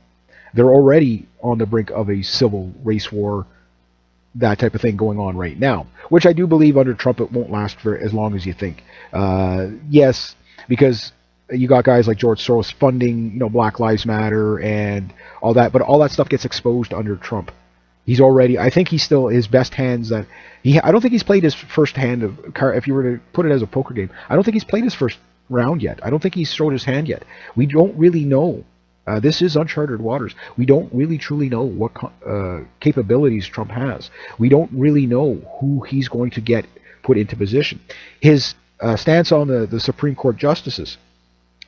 Speaker 1: They're already on the brink of a civil race war, that type of thing going on right now, which I do believe under Trump it won't last for as long as you think. Yes, because you got guys like George Soros funding, Black Lives Matter and all that, but all that stuff gets exposed under Trump. He's already, I think he's still his best hands I don't think he's played his first hand of, if you were to put it as a poker game, I don't think he's played his first round yet. I don't think he's showed his hand yet. We don't really know. This is uncharted waters. We don't really truly know what capabilities Trump has. We don't really know who he's going to get put into position. His stance on the Supreme Court justices,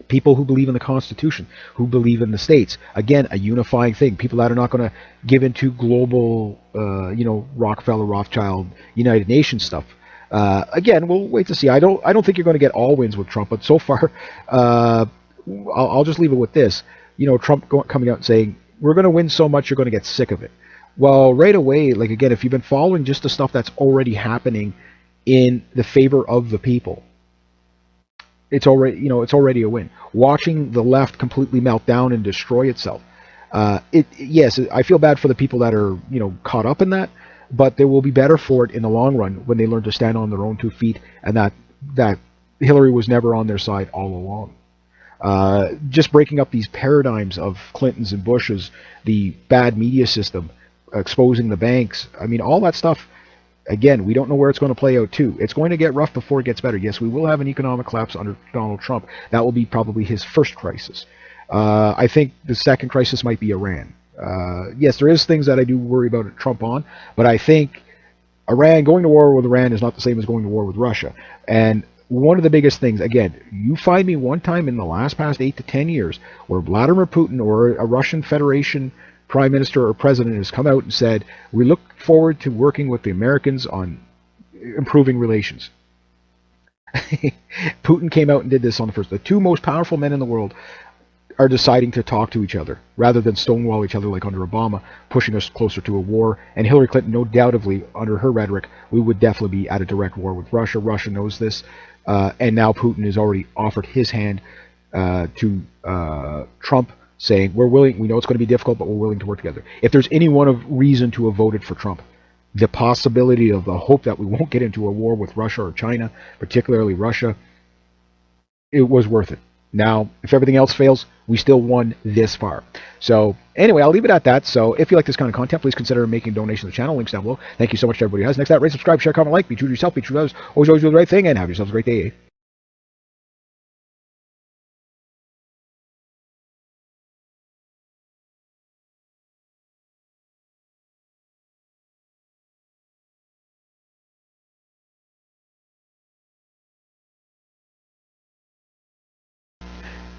Speaker 1: people who believe in the Constitution, who believe in the states. Again, a unifying thing. People that are not going to give into global, Rockefeller, Rothschild, United Nations stuff. Again, we'll wait to see. I don't think you're going to get all wins with Trump, but so far, I'll just leave it with this. Trump coming out and saying, we're going to win so much you're going to get sick of it. Well, right away, like again, if you've been following just the stuff that's already happening in the favor of the people, it's already a win. Watching the left completely melt down and destroy itself. Yes, I feel bad for the people that are caught up in that, but they will be better for it in the long run when they learn to stand on their own 2 feet, and that Hillary was never on their side all along. Just breaking up these paradigms of Clintons and Bushes, the bad media system, exposing the banks. I mean, all that stuff. Again, we don't know where it's going to play out too. It's going to get rough before it gets better. Yes, we will have an economic collapse under Donald Trump. That will be probably his first crisis. I think the second crisis might be Iran. Yes, there is things that I do worry about Trump on, but I think going to war with Iran is not the same as going to war with Russia. And one of the biggest things, again, you find me one time in the past 8 to 10 years where Vladimir Putin or a Russian Federation prime minister or president has come out and said, we look forward to working with the Americans on improving relations. Putin came out and did this on the first. The two most powerful men in the world are deciding to talk to each other rather than stonewall each other like under Obama, pushing us closer to a war. And Hillary Clinton, no doubtably, under her rhetoric, we would definitely be at a direct war with Russia. Russia knows this. And now Putin has already offered his hand to Trump, saying, we're willing, we know it's going to be difficult, but we're willing to work together. If there's any one of reason to have voted for Trump, the possibility of the hope that we won't get into a war with Russia or China, particularly Russia, it was worth it. Now, if everything else fails, we still won this far. So anyway, I'll leave it at that. So if you like this kind of content, please consider making a donation to the channel. Links down below. Thank you so much to everybody who has. Next up, rate, subscribe, share, comment, like. Be true to yourself, be true to others. Always do the right thing, and have yourselves a great day.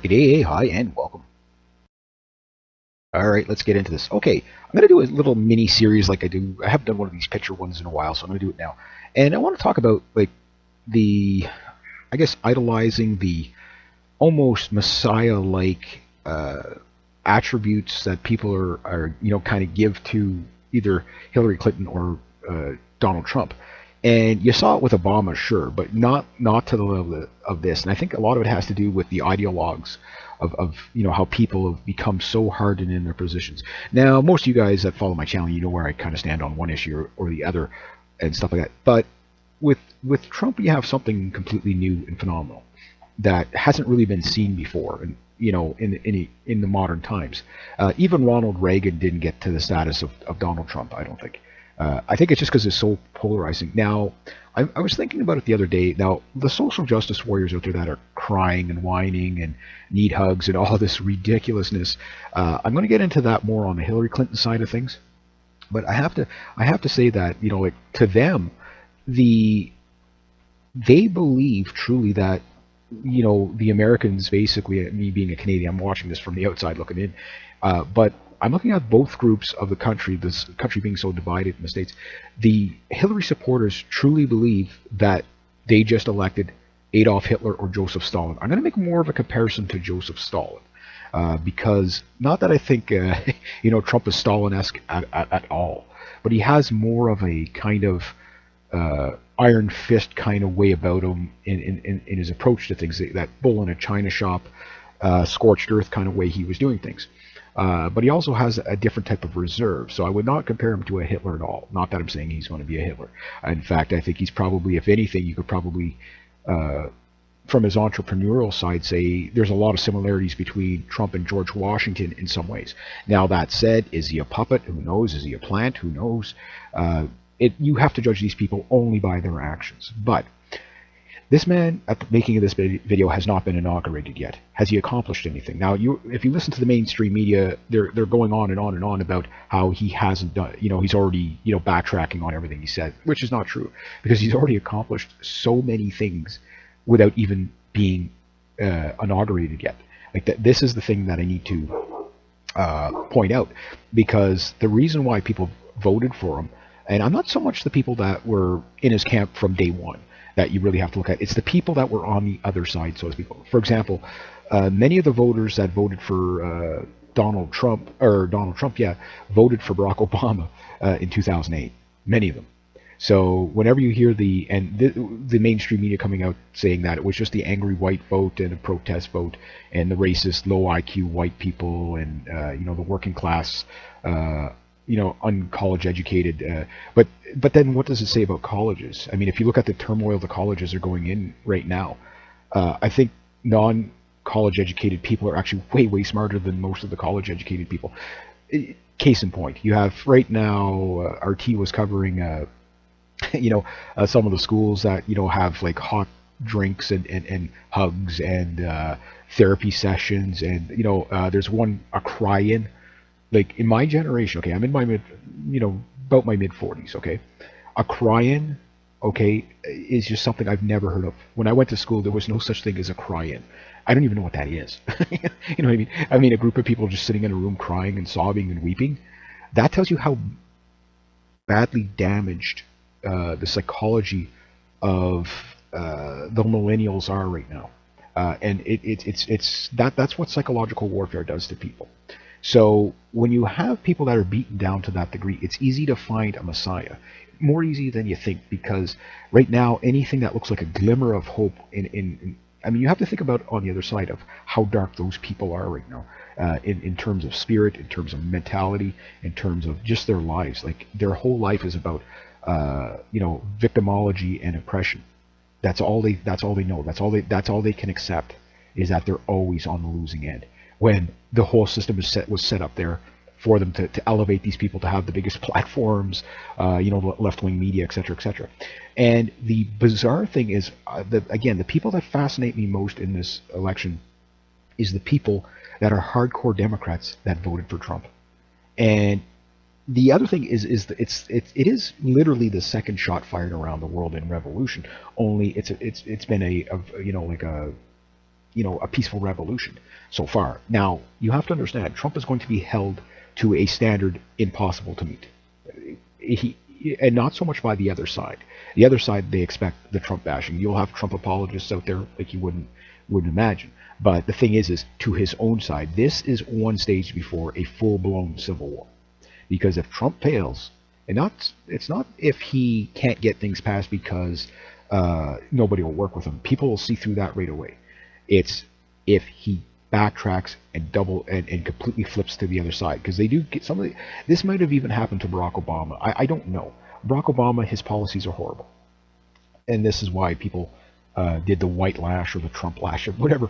Speaker 1: Hey, hi, and welcome. All right, let's get into this. Okay, I'm going to do a little mini series like I do. I haven't done one of these picture ones in a while, so I'm going to do it now. And I want to talk about like the, I guess, idolizing the almost Messiah-like attributes that people are kind of give to either Hillary Clinton or Donald Trump. And you saw it with Obama, sure, but not to the level of this. And I think a lot of it has to do with the ideologues of how people have become so hardened in their positions. Now, most of you guys that follow my channel, you know where I kind of stand on one issue or the other and stuff like that. But with Trump, you have something completely new and phenomenal that hasn't really been seen before, and in the modern times. Even Ronald Reagan didn't get to the status of Donald Trump, I don't think. I think it's just because it's so polarizing. Now, I was thinking about it the other day. Now, the social justice warriors out there that are crying and whining and need hugs and all this ridiculousness, I'm going to get into that more on the Hillary Clinton side of things. But I have to say that like to them, they believe truly that the Americans, basically, me being a Canadian, I'm watching this from the outside looking in, but I'm looking at both groups of the country, this country being so divided in the States. The Hillary supporters truly believe that they just elected Adolf Hitler or Joseph Stalin. I'm going to make more of a comparison to Joseph Stalin, because not that I think Trump is Stalin-esque at all, but he has more of a kind of iron fist kind of way about him in his approach to things, that bull in a china shop, scorched earth kind of way he was doing things. But he also has a different type of reserve, so I would not compare him to a Hitler at all. Not that I'm saying he's going to be a Hitler. In fact, I think he's probably, if anything, you could probably, from his entrepreneurial side, say there's a lot of similarities between Trump and George Washington in some ways. Now, that said, is he a puppet? Who knows? Is he a plant? Who knows? You have to judge these people only by their actions. But this man, at the making of this video, has not been inaugurated yet. Has he accomplished anything? Now, if you listen to the mainstream media, they're going on and on and on about how he hasn't done, he's already, backtracking on everything he said, which is not true, because he's already accomplished so many things without even being inaugurated yet. Like this is the thing that I need to point out, because the reason why people voted for him, and I'm not so much the people that were in his camp from day one. that you really have to look at. It's the people that were on the other side, so to speak. For example, many of the voters that voted for Donald Trump, yeah, voted for Barack Obama in 2008. Many of them. So whenever you hear the mainstream media coming out saying that it was just the angry white vote and a protest vote and the racist low IQ white people and the working class uncollege educated, but then what does it say about colleges? I mean, if you look at the turmoil the colleges are going in right now, I think non-college educated people are actually way smarter than most of the college educated people. Case in point, you have right now RT was covering some of the schools that have like hot drinks and hugs and therapy sessions, and there's one, a cry-in. Like in my generation, okay, I'm in my about my mid 40s, okay, a cry-in, okay, is just something I've never heard of. When I went to school, there was no such thing as a cry-in. I don't even know what that is. You know what I mean? I mean, a group of people just sitting in a room crying and sobbing and weeping. That tells you how badly damaged the psychology of the millennials are right now, and that's what psychological warfare does to people. So when you have people that are beaten down to that degree, it's easy to find a messiah, more easy than you think, because right now anything that looks like a glimmer of hope I mean, you have to think about on the other side of how dark those people are right now, in terms of spirit, in terms of mentality, in terms of just their lives. Like their whole life is about victimology and oppression. That's all they know. That's all they can accept, is that they're always on the losing end. When the whole system was set up there for them to elevate these people to have the biggest platforms, left-wing media, etc., etc. And the bizarre thing is that, again, the people that fascinate me most in this election is the people that are hardcore Democrats that voted for Trump. And the other thing is it is literally the second shot fired around the world in revolution. Only it's been a peaceful revolution so far. Now you have to understand, Trump is going to be held to a standard impossible to meet. And not so much by the other side. The other side, they expect the Trump bashing. You'll have Trump apologists out there like you wouldn't imagine. But the thing is to his own side, this is one stage before a full-blown civil war. Because if Trump fails, and it's not if he can't get things passed because nobody will work with him. People will see through that right away. It's if he backtracks and and completely flips to the other side, because they do get some of the, this might have even happened to Barack Obama. I don't know. Barack Obama, his policies are horrible, and this is why people did the white lash or the Trump lash or whatever,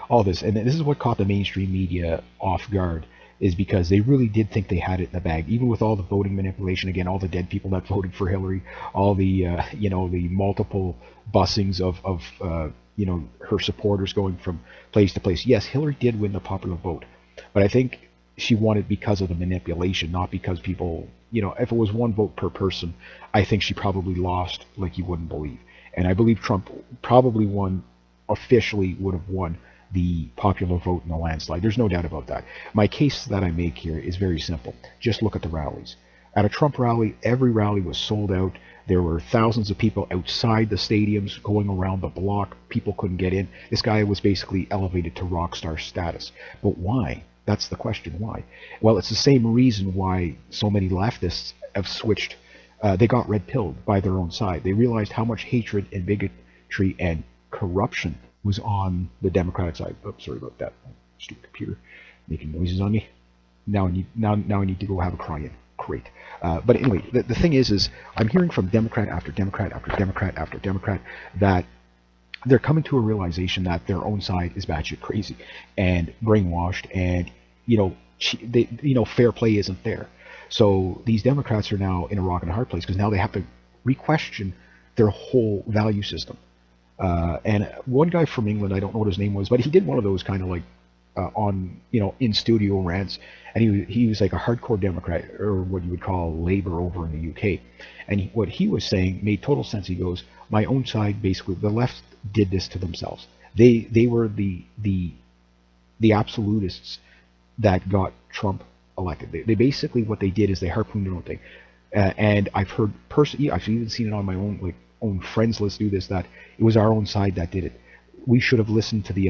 Speaker 1: all this. And this is what caught the mainstream media off guard, is because they really did think they had it in the bag, even with all the voting manipulation. Again, all the dead people that voted for Hillary, all the the multiple busings of her supporters going from place to place. Yes, Hillary did win the popular vote, but I think she won it because of the manipulation, not because people, if it was one vote per person, I think she probably lost like you wouldn't believe. And I believe Trump probably officially would have won the popular vote in the landslide. There's no doubt about that. My case that I make here is very simple. Just look at the rallies. At a Trump rally, every rally was sold out. There were thousands of people outside the stadiums going around the block. People couldn't get in. This guy was basically elevated to rock star status. But why? That's the question. Why? Well, it's the same reason why so many leftists have switched. They got red-pilled by their own side. They realized how much hatred and bigotry and corruption was on the Democratic side. Oh, sorry about that. Stupid computer making noises on me. Now I need to go have a cry-in. Great. But anyway, the thing is I'm hearing from Democrat after Democrat after Democrat after Democrat that they're coming to a realization that their own side is batshit crazy and brainwashed, and fair play isn't there. So these Democrats are now in a rock and a hard place, because now they have to re-question their whole value system. And one guy from England, I don't know what his name was, but he did one of those kind of like in studio rants, and he was like a hardcore Democrat, or what you would call Labour over in the UK. And what he was saying made total sense. He goes, my own side, basically, the left did this to themselves. They were the absolutists that got Trump elected. They basically, what they did is they harpooned their own thing. And I've heard I've even seen it on my own own friends, let's do this, that. It was our own side that did it. We should have listened to the